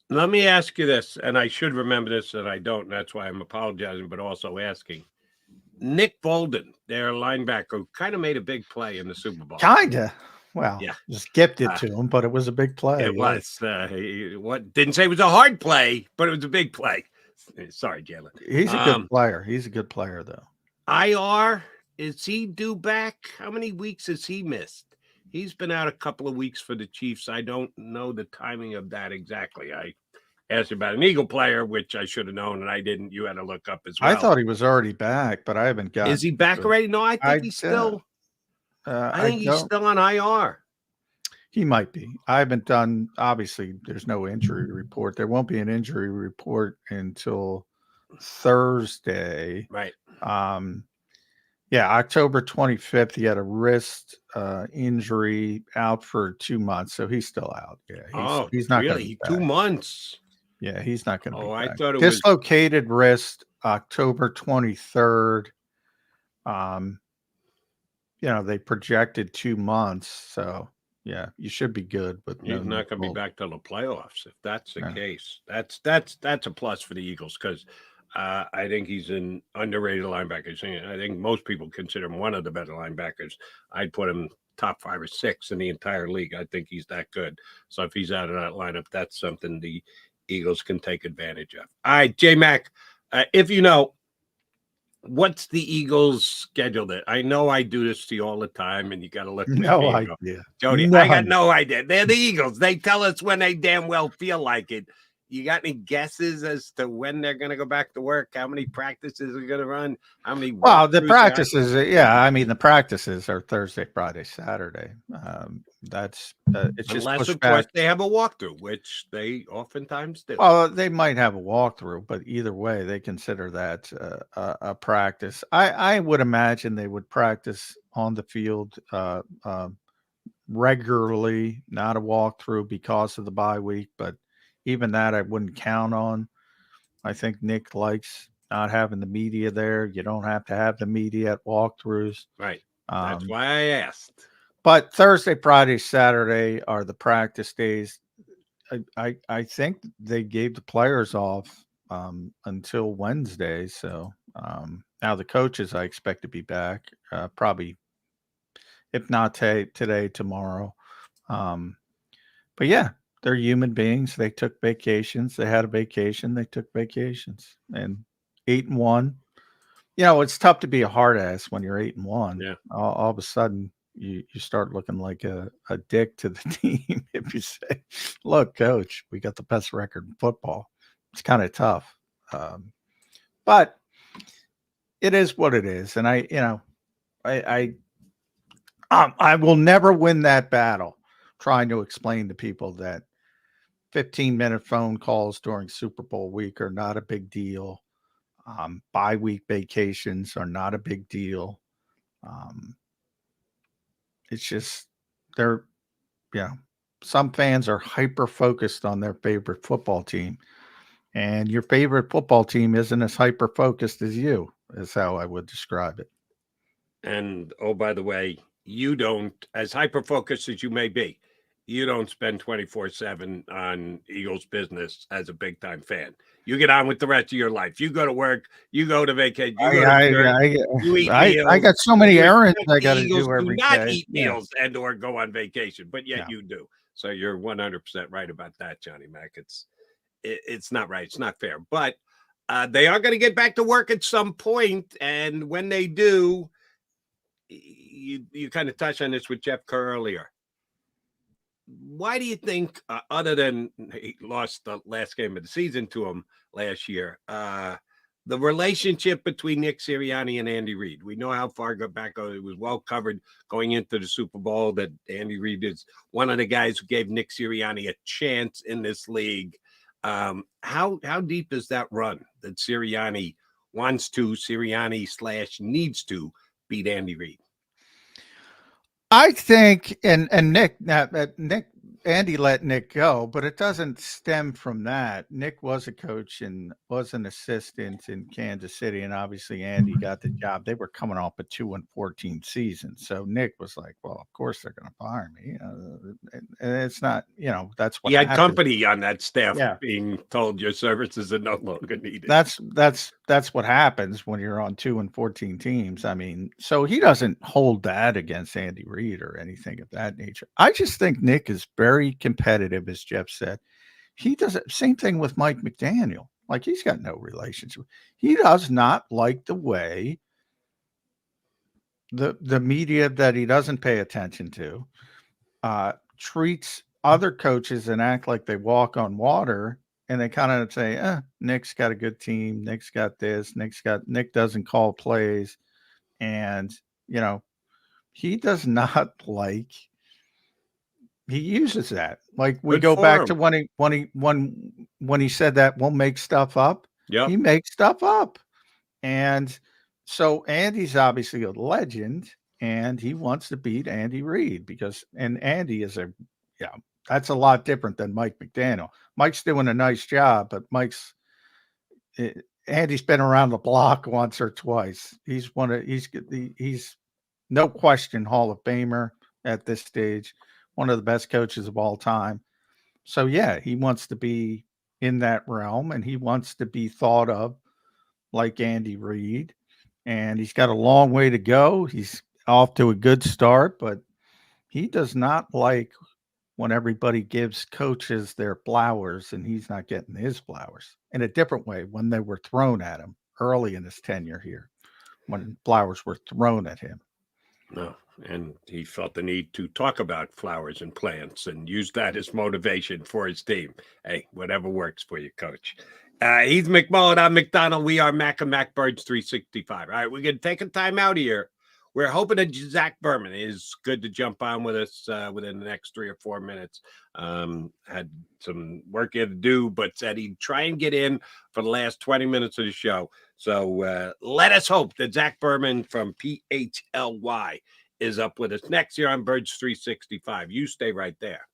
Let me ask you this, and I should remember this, and I don't. And that's why I'm apologizing, but also asking. Nick Bolden, their linebacker, kind of made a big play in the Super Bowl. Kinda. Well, yeah, just gifted to him, but it was a big play. It was. Didn't say it was a hard play, but it was a big play. Sorry, Jalen. He's a good player. He's a good player, though. IR, is he due back? How many weeks has he missed? He's been out a couple of weeks for the Chiefs. I don't know the timing of that exactly. I asked about an Eagle player, which I should have known, and I didn't. You had to look up as well. I thought he was already back, but I haven't got. Is he back already? No, I think he's still. I think he's still on IR. He might be. I haven't done. Obviously, there's no injury report. There won't be an injury report until Thursday. Right. Yeah, October 25th. He had a wrist injury, out for 2 months, so he's still out. Yeah, he's not really 2 months. Yeah, he's not going to. Oh, be back. I thought it dislocated wrist, October 23rd. They projected 2 months, so yeah, you should be good. But he's not going to be back till the playoffs. If that's the case, that's a plus for the Eagles because I think he's an underrated linebacker. I think most people consider him one of the better linebackers. I'd put him top 5 or 6 in the entire league. I think he's that good. So if he's out of that lineup, that's something the Eagles can take advantage of. All right, J-Mac, if you know, what's the Eagles' schedule? I know I do this to you all the time, and you got to look at me. No idea. Jody, I got no idea. They're the Eagles. They tell us when they damn well feel like it. You got any guesses as to when they're going to go back to work? How many practices are going to run? How many? Well, the practices, I mean, the practices are Thursday, Friday, Saturday. That's it's just Unless, pushed of course, back. they have a walkthrough, which they oftentimes do. Well, they might have a walkthrough, but either way, they consider that a practice. I would imagine they would practice on the field regularly, not a walkthrough because of the bye week, but even that I wouldn't count on. I think Nick likes not having the media there. You don't have to have the media at walkthroughs. Right. That's why I asked. But Thursday, Friday, Saturday are the practice days. I think they gave the players off until Wednesday. So now the coaches I expect to be back probably, if not today, tomorrow. But yeah, they're human beings. They took vacations. They had a vacation. They took vacations. And 8-1. You know, it's tough to be a hard ass when you're 8-1. Yeah. All of a sudden, you start looking like a dick to the team if you say, "Look, coach, we got the best record in football." It's kind of tough, but it is what it is. And I will never win that battle trying to explain to people that 15-minute phone calls during Super Bowl week are not a big deal. Bye week vacations are not a big deal. It's just some fans are hyper focused on their favorite football team, and your favorite football team isn't as hyper focused as you, is how I would describe it. And oh, by the way, you don't, as hyper focused as you may be, you don't spend 24/7 on Eagles business as a big time fan. You get on with the rest of your life. You go to work, you go to vacation, I got so many errands I got to do every day. Do not day. eat meals and or go on vacation, but yet you do. So you're 100% right about that, Johnny Mac. It's not right. It's not fair. But they are going to get back to work at some point, and when they do, you kind of touched on this with Jeff Kerr earlier. Why do you think, other than he lost the last game of the season to him last year, the relationship between Nick Sirianni and Andy Reid? We know how far back it was well covered going into the Super Bowl that Andy Reid is one of the guys who gave Nick Sirianni a chance in this league. How deep is that run that Sirianni needs to beat Andy Reid? I think, and Andy let Nick go, but it doesn't stem from that. Nick was a coach and was an assistant in Kansas City, and obviously Andy got the job. They were coming off a 2-14 season, so Nick was like, "Well, of course they're going to fire me." And it's not, that's what he had happened. company on that staff being told your services are no longer needed. That's what happens when you're on 2-14 teams. I mean, so he doesn't hold that against Andy Reid or anything of that nature. I just think Nick is very competitive, as Jeff said. He does it. Same thing with Mike McDaniel. Like, he's got no relationship. He does not like the way the media that he doesn't pay attention to treats other coaches and act like they walk on water, and they kind of say, Nick's got a good team. Nick's got this. Nick doesn't call plays. And, he does not like, he uses that. Like, we go back to when he said that we'll make stuff up. Yeah. He makes stuff up. And so Andy's obviously a legend, and he wants to beat Andy Reid and Andy is that's a lot different than Mike McDaniel. Mike's doing a nice job, but Andy's been around the block once or twice. He's no question Hall of Famer at this stage. One of the best coaches of all time. So, yeah, he wants to be in that realm, and he wants to be thought of like Andy Reid. And he's got a long way to go. He's off to a good start, but he does not like when everybody gives coaches their flowers and he's not getting his flowers, in a different way when they were thrown at him early in his tenure here, when flowers were thrown at him. No, and he felt the need to talk about flowers and plants and use that as motivation for his team. Hey, whatever works for you, Coach. He's McMullen. I'm McDonald. We are Mac and Mac Birds 365. All right, we're going to take a time out here. We're hoping that Zach Berman is good to jump on with us within the next 3 or 4 minutes. Had some work here to do, but said he'd try and get in for the last 20 minutes of the show. So let us hope that Zach Berman from PHLY is up with us next year on Birds 365. You stay right there.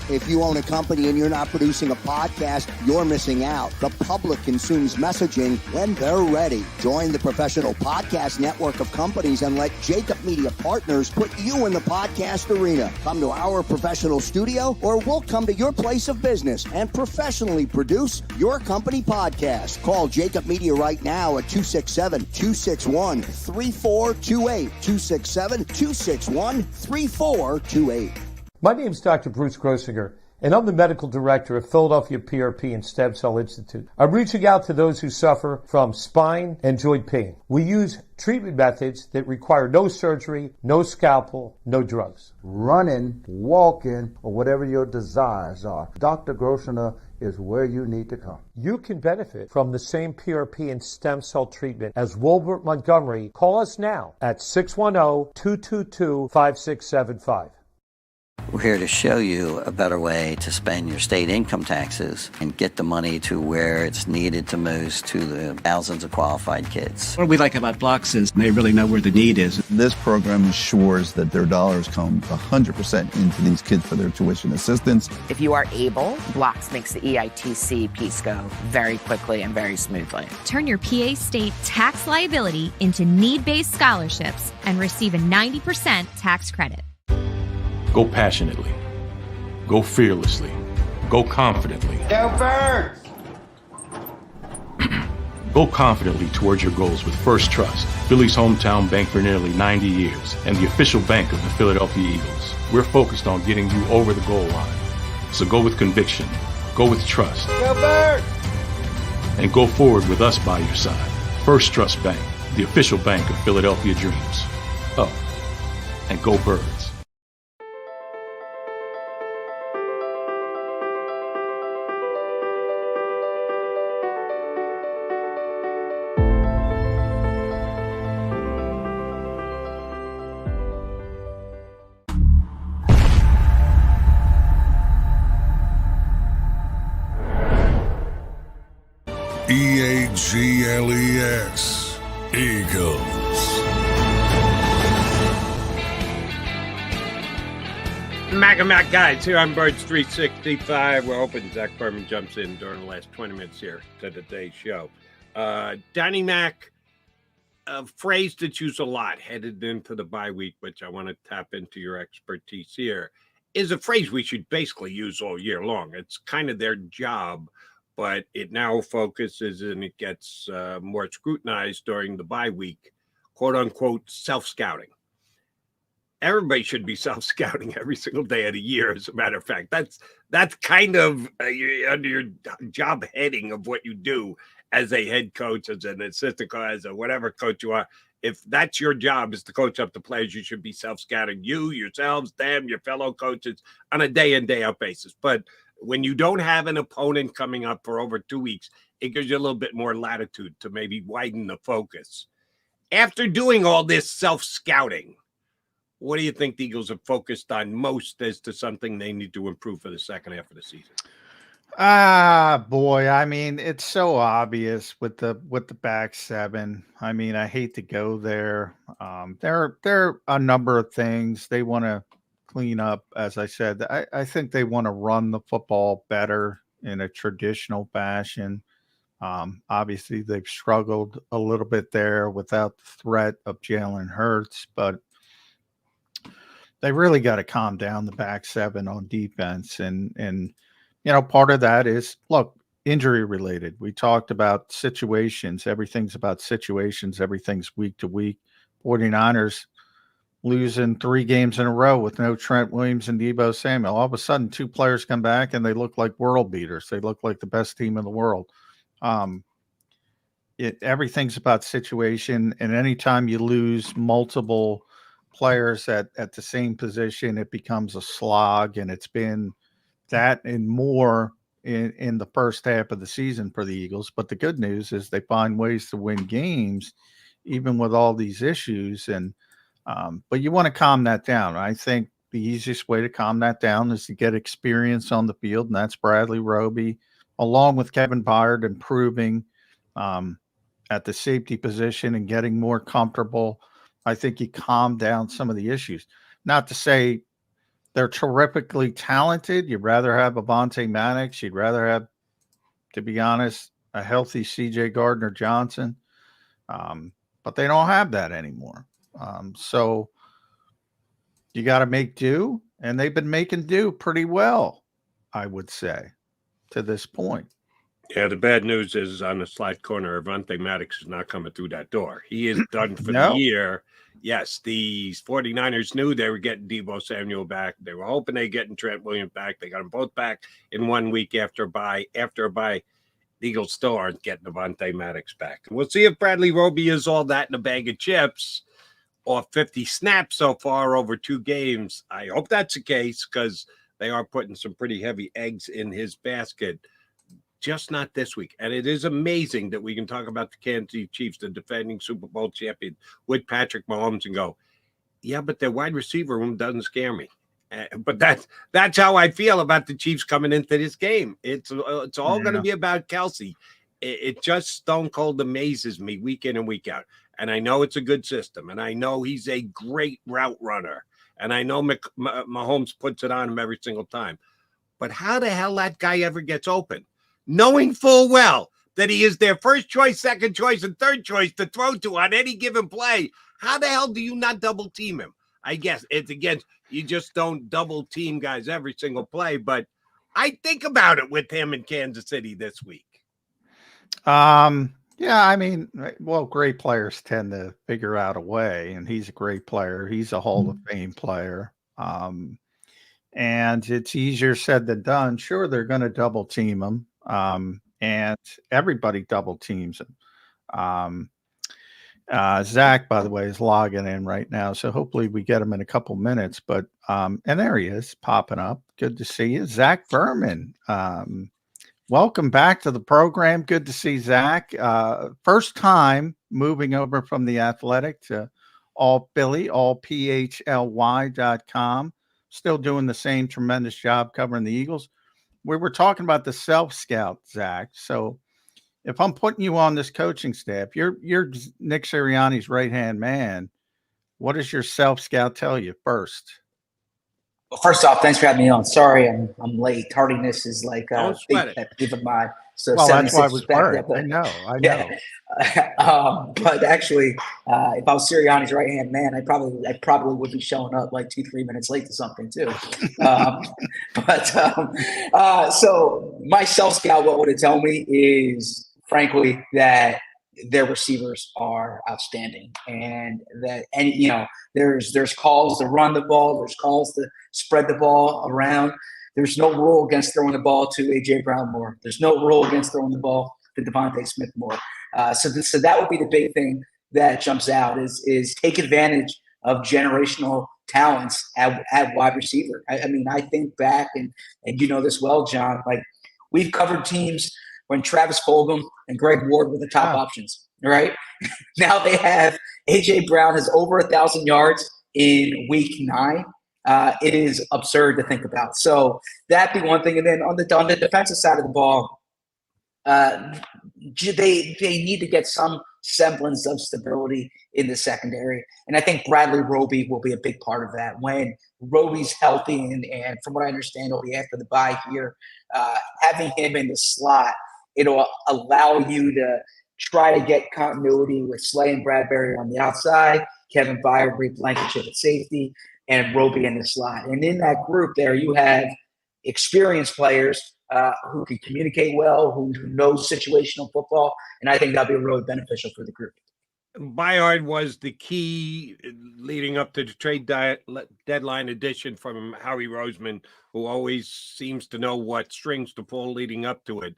If you own a company and you're not producing a podcast, you're missing out. The public consumes messaging when they're ready. Join the professional podcast network of companies and let JAKIB Media Partners put you in the podcast arena. Come to our professional studio or we'll come to your place of business and professionally produce your company podcast. Call JAKIB Media right now at 267-261-3428. 267-261-3428. My name is Dr. Bruce Grossinger, and I'm the medical director of Philadelphia PRP and Stem Cell Institute. I'm reaching out to those who suffer from spine and joint pain. We use treatment methods that require no surgery, no scalpel, no drugs. Running, walking, or whatever your desires are, Dr. Grossinger is where you need to come. You can benefit from the same PRP and stem cell treatment as Wilbert Montgomery. Call us now at 610-222-5675. We're here to show you a better way to spend your state income taxes and get the money to where it's needed to most to the thousands of qualified kids. What we like about Blocks is they really know where the need is. This program ensures that their dollars come 100% into these kids for their tuition assistance. If you are able, Blocks makes the EITC piece go very quickly and very smoothly. Turn your PA state tax liability into need-based scholarships and receive a 90% tax credit. Go passionately. Go fearlessly. Go confidently. Go Birds! Go confidently towards your goals with First Trust, Philly's hometown bank for nearly 90 years, and the official bank of the Philadelphia Eagles. We're focused on getting you over the goal line. So go with conviction. Go with trust. Go Birds! And go forward with us by your side. First Trust Bank, the official bank of Philadelphia dreams. Oh, and go Birds. EAGLES, Eagles. Mac and Mac guys here on Birds 365. We're hoping Zach Berman jumps in during the last 20 minutes here to today's show. Danny Mac, a phrase that's used a lot headed into the bye week, which I want to tap into your expertise here, is a phrase we should basically use all year long. It's kind of their job, but it now focuses and it gets more scrutinized during the bye week, quote unquote, self-scouting. Everybody should be self-scouting every single day of the year, as a matter of fact. That's kind of under your job heading of what you do as a head coach, as an assistant coach, as a whatever coach you are. If that's your job is to coach up the players, you should be self-scouting you, yourselves, them, your fellow coaches on a day in, day out basis. But when you don't have an opponent coming up for over 2 weeks, it gives you a little bit more latitude to maybe widen the focus. After doing all this self-scouting, what do you think the Eagles have focused on most as to something they need to improve for the second half of the season? Boy, I mean, it's so obvious with the back seven. I mean, I hate to go there. There are a number of things they want to clean up. As I said, I think they want to run the football better in a traditional fashion. Obviously, they've struggled a little bit there without the threat of Jalen Hurts, but they really got to calm down the back seven on defense. And, part of that is, look, injury related. We talked about situations. Everything's about situations. Everything's week to week. 49ers losing 3 games in a row with no Trent Williams and Deebo Samuel. All of a sudden, 2 players come back and they look like world beaters. They look like the best team in the world. Everything's about situation. And anytime you lose multiple players at the same position, it becomes a slog. And it's been that and more in the first half of the season for the Eagles. But the good news is they find ways to win games, even with all these issues. And but you want to calm that down. I think the easiest way to calm that down is to get experience on the field, and that's Bradley Roby, along with Kevin Byard, improving at the safety position and getting more comfortable. I think you calm down some of the issues. Not to say they're terrifically talented. You'd rather have Avonte Maddox. You'd rather have, to be honest, a healthy C.J. Gardner-Johnson. But they don't have that anymore. So you got to make do, and they've been making do pretty well, I would say, to this point. Yeah, the bad news is on the slot corner, Avonte Maddox is not coming through that door. He is done for the year. Yes, the 49ers knew they were getting Deebo Samuel back. They were hoping they getting Trent Williams back. They got them both back in 1 week after a bye. After a bye, the Eagles still aren't getting Avonte Maddox back. And we'll see if Bradley Roby is all that in a bag of chips, or 50 snaps so far over 2 games. I hope that's the case, because they are putting some pretty heavy eggs in his basket. Just not this week. And it is amazing that we can talk about the Kansas City Chiefs, the defending Super Bowl champion, with Patrick Mahomes, and go, yeah, but their wide receiver room doesn't scare me. But that's how I feel about the Chiefs coming into this game. It's all going to be about Kelsey. It just stone cold amazes me week in and week out. And I know it's a good system, and I know he's a great route runner, and I know Mahomes puts it on him every single time. But how the hell that guy ever gets open, knowing full well that he is their first choice, second choice, and third choice to throw to on any given play? How the hell do you not double team him? I guess it's against, you just don't double team guys every single play. But I think about it with him in Kansas City this week. Yeah, I mean, well, great players tend to figure out a way, and he's a great player. He's a Hall of Fame player. And it's easier said than done. Sure, they're going to double team him. And everybody double teams him. Zach, by the way, is logging in right now, so hopefully we get him in a couple minutes. But and there he is, popping up. Good to see you, Zach Berman. Welcome back to the program. Good to see Zach. First time moving over from The Athletic to All Philly, allphly.com. Still doing the same tremendous job covering the Eagles. We were talking about the self-scout, Zach. So if I'm putting you on this coaching staff, you're Nick Sirianni's right-hand man. What does your self-scout tell you first? Well, first off, thanks for having me on. Sorry, I'm late. Tardiness is like a big pet peeve of mine. So well, that's why I was worried. I know. Yeah. But actually, if I was Sirianni's right-hand man, I probably would be showing up like 2-3 minutes late to something too. So my self-scout, what would it tell me is, frankly, that their receivers are outstanding, and that there's calls to run the ball, there's calls to spread the ball around. There's no rule against throwing the ball to A.J. Brown more. There's no rule against throwing the ball to Devontae Smith more. So that would be the big thing that jumps out is take advantage of generational talents at wide receiver. I mean, I think back, and you know this well, John, like we've covered teams when Travis Fulgham and Greg Ward were the top options, right? Now they have A.J. Brown has over 1,000 yards in week 9. It is absurd to think about. So that'd be one thing. And then on the defensive side of the ball, they need to get some semblance of stability in the secondary. And I think Bradley Roby will be a big part of that. When Roby's healthy, and from what I understand, it'll be after the bye here, having him in the slot, it'll allow you to try to get continuity with Slay and Bradbury on the outside, Kevin Byard, Reed Blankenship at safety. and Roby in the slot. And in that group there, you have experienced players who can communicate well, who know situational football, and I think that'll be really beneficial for the group. Bayard was the key leading up to the trade deadline addition from Howie Roseman, who always seems to know what strings to pull leading up to it.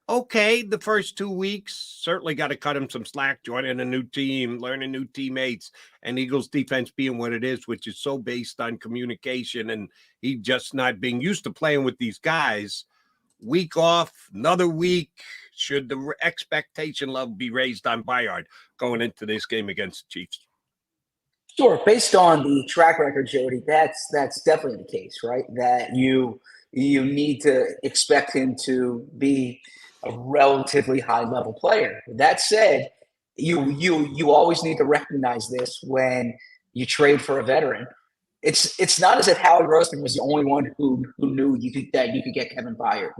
Okay, the first 2 weeks, certainly got to cut him some slack, joining a new team, learning new teammates, and Eagles defense being what it is, which is so based on communication, and he just not being used to playing with these guys. Week off, another week. Should the expectation level be raised on Bayard going into this game against the Chiefs? Sure. Based on the track record, Jody, that's definitely the case, right? That you need to expect him to be a relatively high level player. That said, you always need to recognize this when you trade for a veteran. It's not as if Howie Roseman was the only one who knew that you could get Kevin Byard,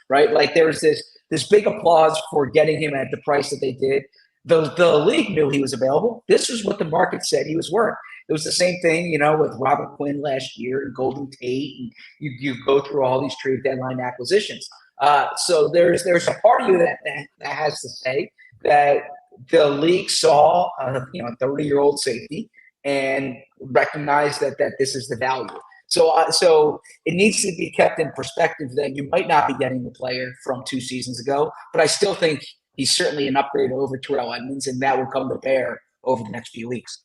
right? Like there was this big applause for getting him at the price that they did. The league knew he was available. This was what the market said he was worth. It was the same thing, with Robert Quinn last year and Golden Tate, and you go through all these trade deadline acquisitions. So there's a part of you that has to say that the league saw a 30-year-old safety and recognize that this is the value. So it needs to be kept in perspective that you might not be getting the player from 2 seasons ago, but I still think he's certainly an upgrade over Terrell Edmonds, and that will come to bear over the next few weeks.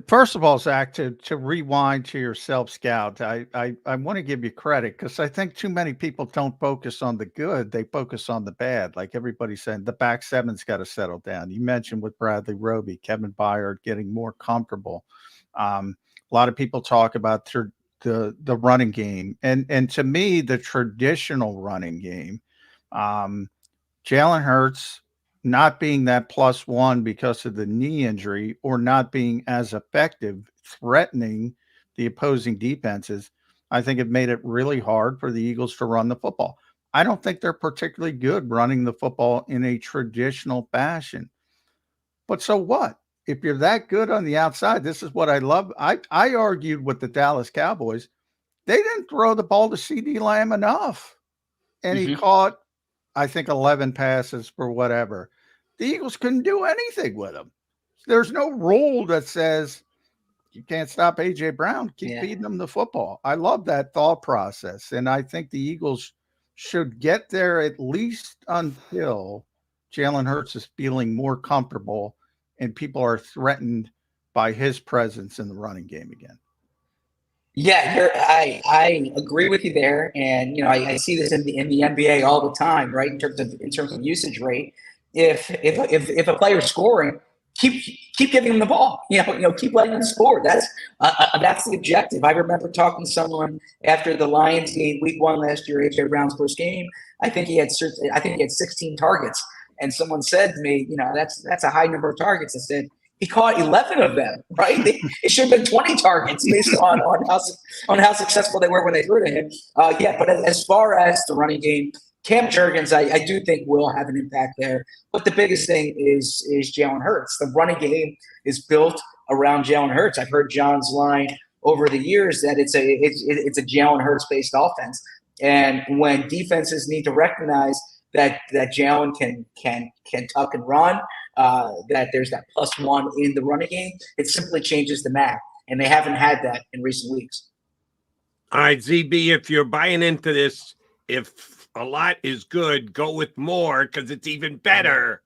First of all, Zach, to rewind to your self-scout, I want to give you credit because I think too many people don't focus on the good. They focus on the bad. Like everybody said, the back seven's got to settle down. You mentioned with Bradley Roby, Kevin Byard getting more comfortable. A lot of people talk about the running game. And to me, the traditional running game, Jalen Hurts not being that +1 because of the knee injury or not being as effective threatening the opposing defenses, I think it made it really hard for the Eagles to run the football. I don't think they're particularly good running the football in a traditional fashion. But so what? If you're that good on the outside, this is what I love. I argued with the Dallas Cowboys. They didn't throw the ball to CeeDee Lamb enough. And he caught, I think, 11 passes for whatever. The Eagles couldn't do anything with him. There's no rule that says you can't stop A.J. Brown. Keep feeding them the football. I love that thought process. And I think the Eagles should get there at least until Jalen Hurts is feeling more comfortable and people are threatened by his presence in the running game again. Yeah, I agree with you there, and I see this in the NBA all the time, right? In terms of usage rate, if a player's scoring, keep giving them the ball. Keep letting them score. That's the objective. I remember talking to someone after the Lions game, Week 1 last year, A.J. Brown's first game. I think he had 16 targets, and someone said to me, that's a high number of targets. I said, he caught 11 of them, right? It should have been 20 targets based on how successful they were when they threw to him. But as far as the running game, Cam Jurgens, I do think will have an impact there. But the biggest thing is Jalen Hurts. The running game is built around Jalen Hurts. I've heard John's line over the years that it's a Jalen Hurts based offense. And when defenses need to recognize that Jalen can tuck and run, that there's that +1 in the running game, it simply changes the math. And they haven't had that in recent weeks. All right, ZB, if you're buying into this, if a lot is good, go with more because it's even better.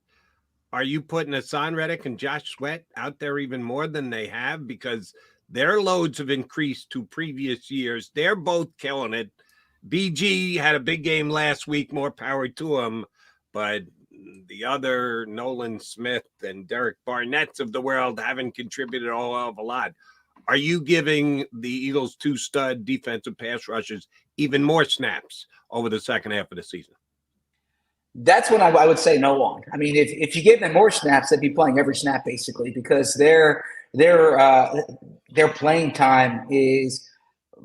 Are you putting Hassan Reddick and Josh Sweat out there even more than they have? Because their loads have increased to previous years. They're both killing it. BG had a big game last week, more power to him. But the other Nolan Smith and Derek Barnett's of the world haven't contributed a whole hell of a lot. Are you giving the Eagles 2 stud defensive pass rushers even more snaps over the second half of the season? That's when I would say no on. I mean, if you gave them more snaps, they'd be playing every snap basically because their playing time is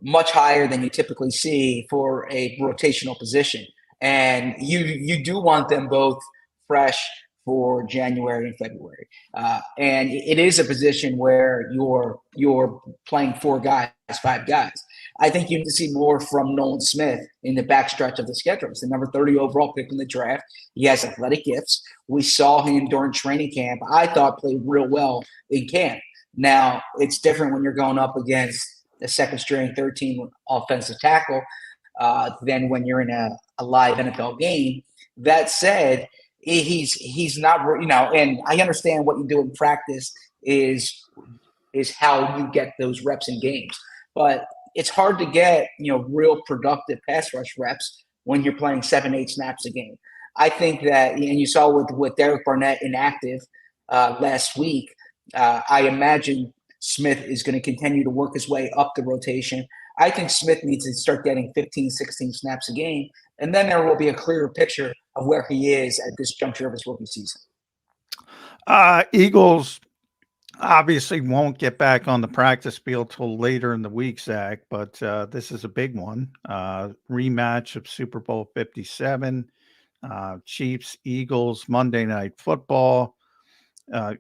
much higher than you typically see for a rotational position. And you do want them both fresh for January and February. And it is a position where you're playing 4 guys, 5 guys. I think you need to see more from Nolan Smith in the backstretch of the schedule. It's the number 30 overall pick in the draft. He has athletic gifts. We saw him during training camp. I thought played real well in camp. Now, it's different when you're going up against the second string, 13 offensive tackle than when you're in a live NFL game. That said, he's not, and I understand what you do in practice is how you get those reps in games. But it's hard to get, real productive pass rush reps when you're playing 7-8 snaps a game. I think that, and you saw with Derek Barnett inactive last week, I imagine Smith is going to continue to work his way up the rotation. I think Smith needs to start getting 15, 16 snaps a game, and then there will be a clearer picture of where he is at this juncture of his rookie season. Eagles obviously won't get back on the practice field till later in the week, Zach, but this is a big one. Rematch of Super Bowl 57, Chiefs, Eagles, Monday Night Football.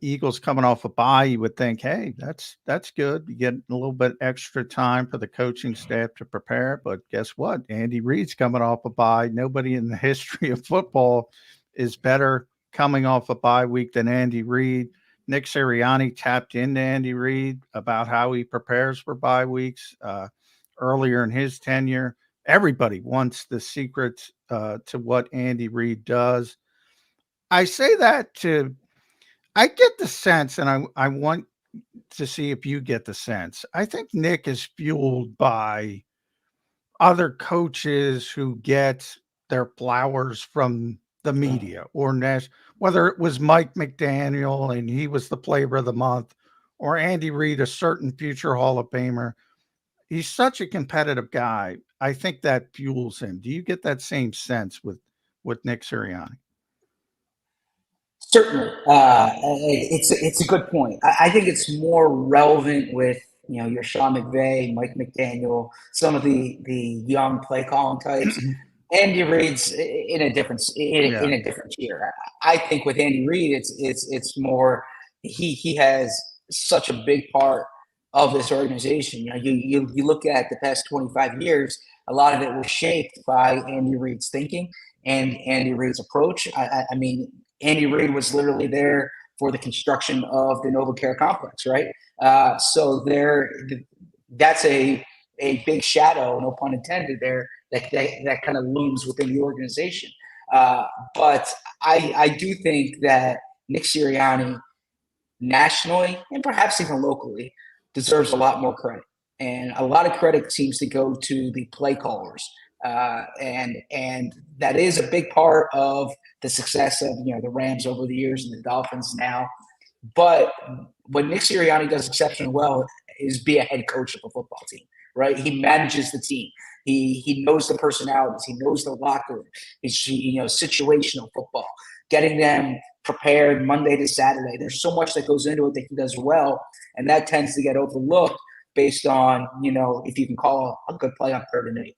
Eagles coming off a bye, you would think, hey, that's good. You get a little bit extra time for the coaching staff to prepare. But guess what? Andy Reid's coming off a bye. Nobody in the history of football is better coming off a bye week than Andy Reid. Nick Sirianni tapped into Andy Reid about how he prepares for bye weeks earlier in his tenure. Everybody wants the secret to what Andy Reid does. I say that I get the sense, and I want to see if you get the sense. I think Nick is fueled by other coaches who get their flowers from the media or whether it was Mike McDaniel and he was the Player of the Month, or Andy Reid, a certain future Hall of Famer. He's such a competitive guy. I think that fuels him. Do you get that same sense with Nick Sirianni? Certainly. It's a good point. I think it's more relevant with, your Sean McVay, Mike McDaniel, some of the young play calling types. Andy Reid's in a different tier. I think with Andy Reid, it's more he has such a big part of this organization. You look at the past 25 years, a lot of it was shaped by Andy Reid's thinking and Andy Reid's approach. I mean, Andy Reid was literally there for the construction of the NovaCare complex, right? So that's a big shadow, no pun intended, there that kind of looms within the organization. But I do think that Nick Sirianni, nationally and perhaps even locally, deserves a lot more credit. And a lot of credit seems to go to the play callers. And that is a big part of the success of the Rams over the years and the Dolphins now. But what Nick Sirianni does exceptionally well is be a head coach of a football team, right? He manages the team. He knows the personalities. He knows the locker room. It's situational football, getting them prepared Monday to Saturday. There's so much that goes into it that he does well, and that tends to get overlooked based on if you can call a good play on 3rd and 8.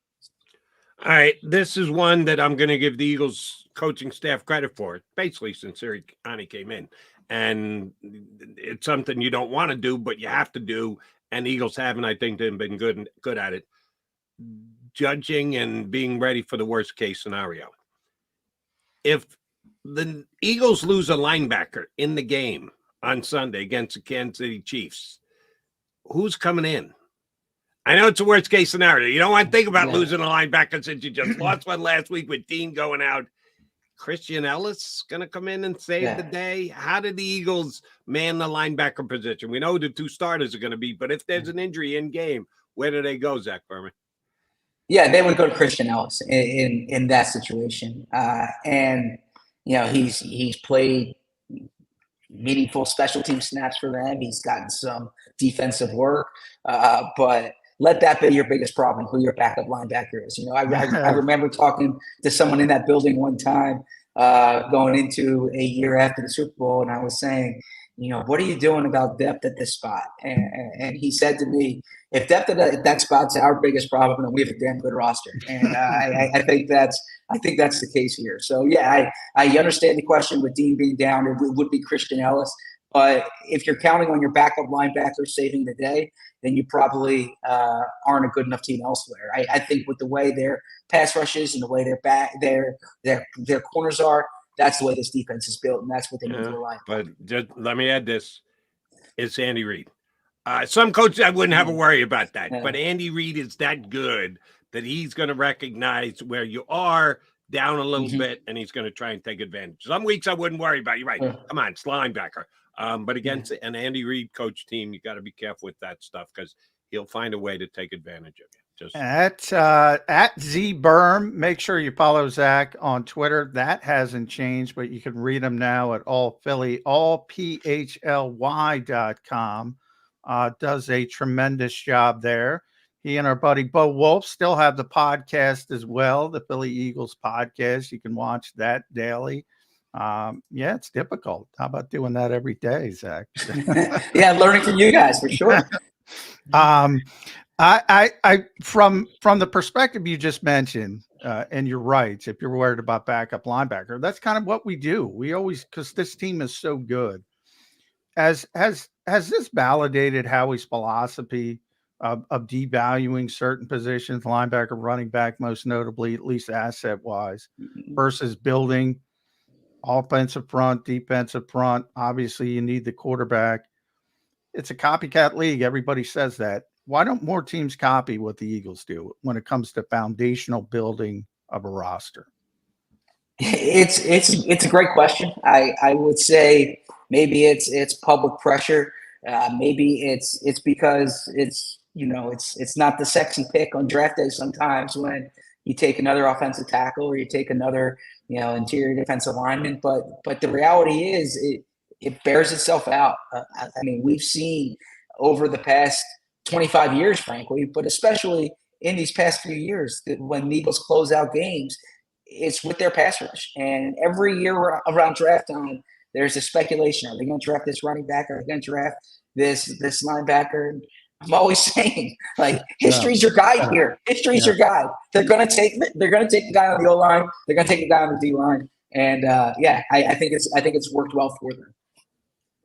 All right, this is one that I'm going to give the Eagles coaching staff credit for, basically since Sirianni came in. And it's something you don't want to do, but you have to do. And the Eagles haven't, I think, been good at it. Judging and being ready for the worst case scenario. If the Eagles lose a linebacker in the game on Sunday against the Kansas City Chiefs, who's coming in? I know it's a worst case scenario. You don't want to think about losing a linebacker since you just lost one last week with Dean going out. Christian Ellis going to come in and save the day. How did the Eagles man the linebacker position? We know who the 2 starters are going to be, but if there's an injury in game, where do they go, Zach Berman? Yeah, they would go to Christian Ellis in that situation. And he's played meaningful special team snaps for them. He's gotten some defensive work, but let that be your biggest problem, who your backup linebacker is. I remember talking to someone in that building one time going into a year after the Super Bowl, and I was saying, what are you doing about depth at this spot? And he said to me, if depth at that spot's our biggest problem, then we have a damn good roster. And I think that's the case here. So yeah, I understand the question with Dean being down. It would be Christian Ellis. But if you're counting on your backup linebacker saving the day, then you probably aren't a good enough team elsewhere. I think with the way their pass rush is and the way their corners are, that's the way this defense is built, and that's what they need to rely on. But just let me add this: it's Andy Reid. Some coaches I wouldn't have a worry about that, but Andy Reid is that good that he's going to recognize where you are down a little bit, and he's going to try and take advantage. Some weeks I wouldn't worry about. You're right. Come on, it's linebacker. But against an Andy Reid coach team, you got to be careful with that stuff because he'll find a way to take advantage of you. Just at Z Berm, make sure you follow Zach on Twitter. That hasn't changed, but you can read him now at allphilly.com. Does a tremendous job there. He and our buddy Bo Wolf still have the podcast as well, the Philly Eagles podcast. You can watch that daily. Yeah, it's difficult. How about doing that every day, Zach? Yeah, learning from you guys for sure. I from the perspective you just mentioned, and you're right. If you're worried about backup linebacker, that's kind of what we do. We always, because this team is so good. Has this validated Howie's philosophy of devaluing certain positions, linebacker, running back, most notably, at least asset wise, versus building offensive front, defensive front? Obviously, you need the quarterback. It's a copycat league. Everybody says that. Why don't more teams copy what the Eagles do when it comes to foundational building of a roster? It's a great question. I would say maybe it's public pressure. Maybe it's because it's not the sexy pick on draft day sometimes when you take another offensive tackle or you take another interior defensive lineman. But the reality is it bears itself out. I mean, we've seen over the past 25 years, frankly, but especially in these past few years, that when the Eagles close out games, it's with their pass rush. And every year around draft time, there's a speculation: are they going to draft this running back? Are they going to draft this linebacker? I'm always saying, history's your guide here. History's your guide. They're going to take the guy on the O line. They're going to take the guy on the D line. And I think it's worked well for them.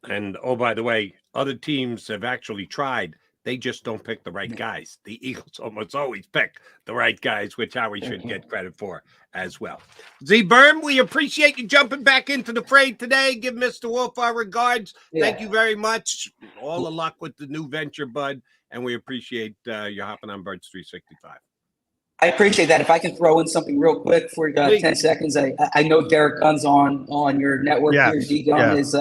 And by the way, other teams have actually tried. They just don't pick the right guys. The Eagles almost always pick the right guys, which Howie should get credit for as well. Z Berm, we appreciate you jumping back into the fray today. Give Mr. Wolf our regards. Thank you very much. All the luck with the new venture, bud. And we appreciate you hopping on Birds 365. I appreciate that. If I can throw in something real quick for 10 seconds. I know Derek Gunn's on your network here. D Gunn has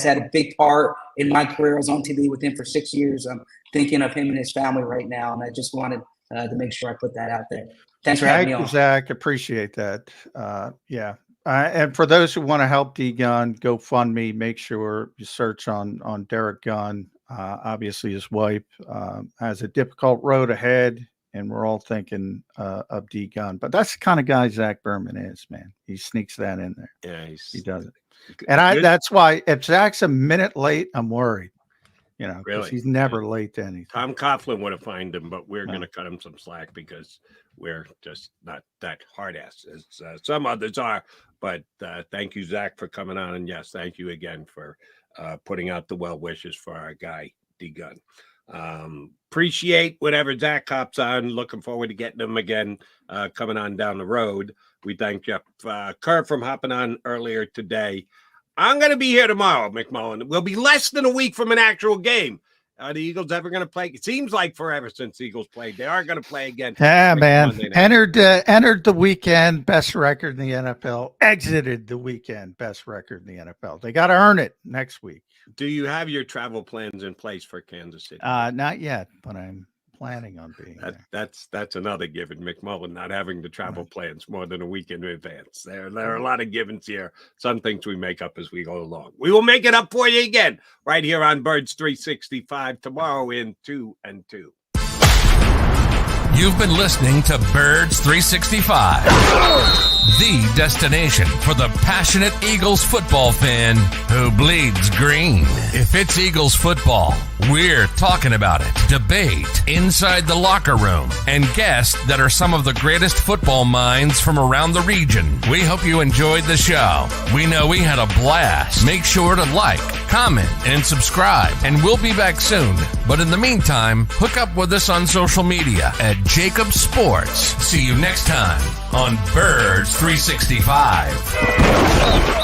had a big part in my career. I was on TV with him for 6 years. I'm thinking of him and his family right now, and I just wanted to make sure I put that out there. Thanks for having me on. Zach, appreciate that. And for those who want to help D Gunn, GoFundMe, make sure you search on Derek Gunn. Obviously, his wife has a difficult road ahead, and we're all thinking of D Gunn. But that's the kind of guy Zach Berman is, man. He sneaks that in there. Yeah, he does it. And that's why if Zach's a minute late, I'm worried. Because he's never late to anything. Tom Coughlin would have fined him, but we're going to cut him some slack because we're just not that hard ass as some others are. But thank you, Zach, for coming on. And yes, thank you again for putting out the well wishes for our guy, D Gunn. Appreciate whatever Zach hops on. Looking forward to getting him again coming on down the road. We thank Jeff Kerr from hopping on earlier today. I'm going to be here tomorrow, McMullen. We'll be less than a week from an actual game. Are the Eagles ever going to play? It seems like forever since the Eagles played. They are going to play again. Yeah, man. Entered the weekend, best record in the NFL. Exited the weekend, best record in the NFL. They got to earn it next week. Do you have your travel plans in place for Kansas City? Not yet, but I'm planning on being there. That's another given. McMullen not having the travel plans more than a week in advance. There are a lot of givens here. Some things we make up as we go along. We will make it up for you again right here on Birds 365 tomorrow in 2 and 2. You've been listening to Birds 365. the destination for the passionate Eagles football fan who bleeds green. If it's Eagles football, we're talking about it. Debate, inside the locker room, and guests that are some of the greatest football minds from around the region. We hope you enjoyed the show. We know we had a blast. Make sure to like, comment, and subscribe, and we'll be back soon. But in the meantime, hook up with us on social media at JAKIB Sports. See you next time on Birds 365.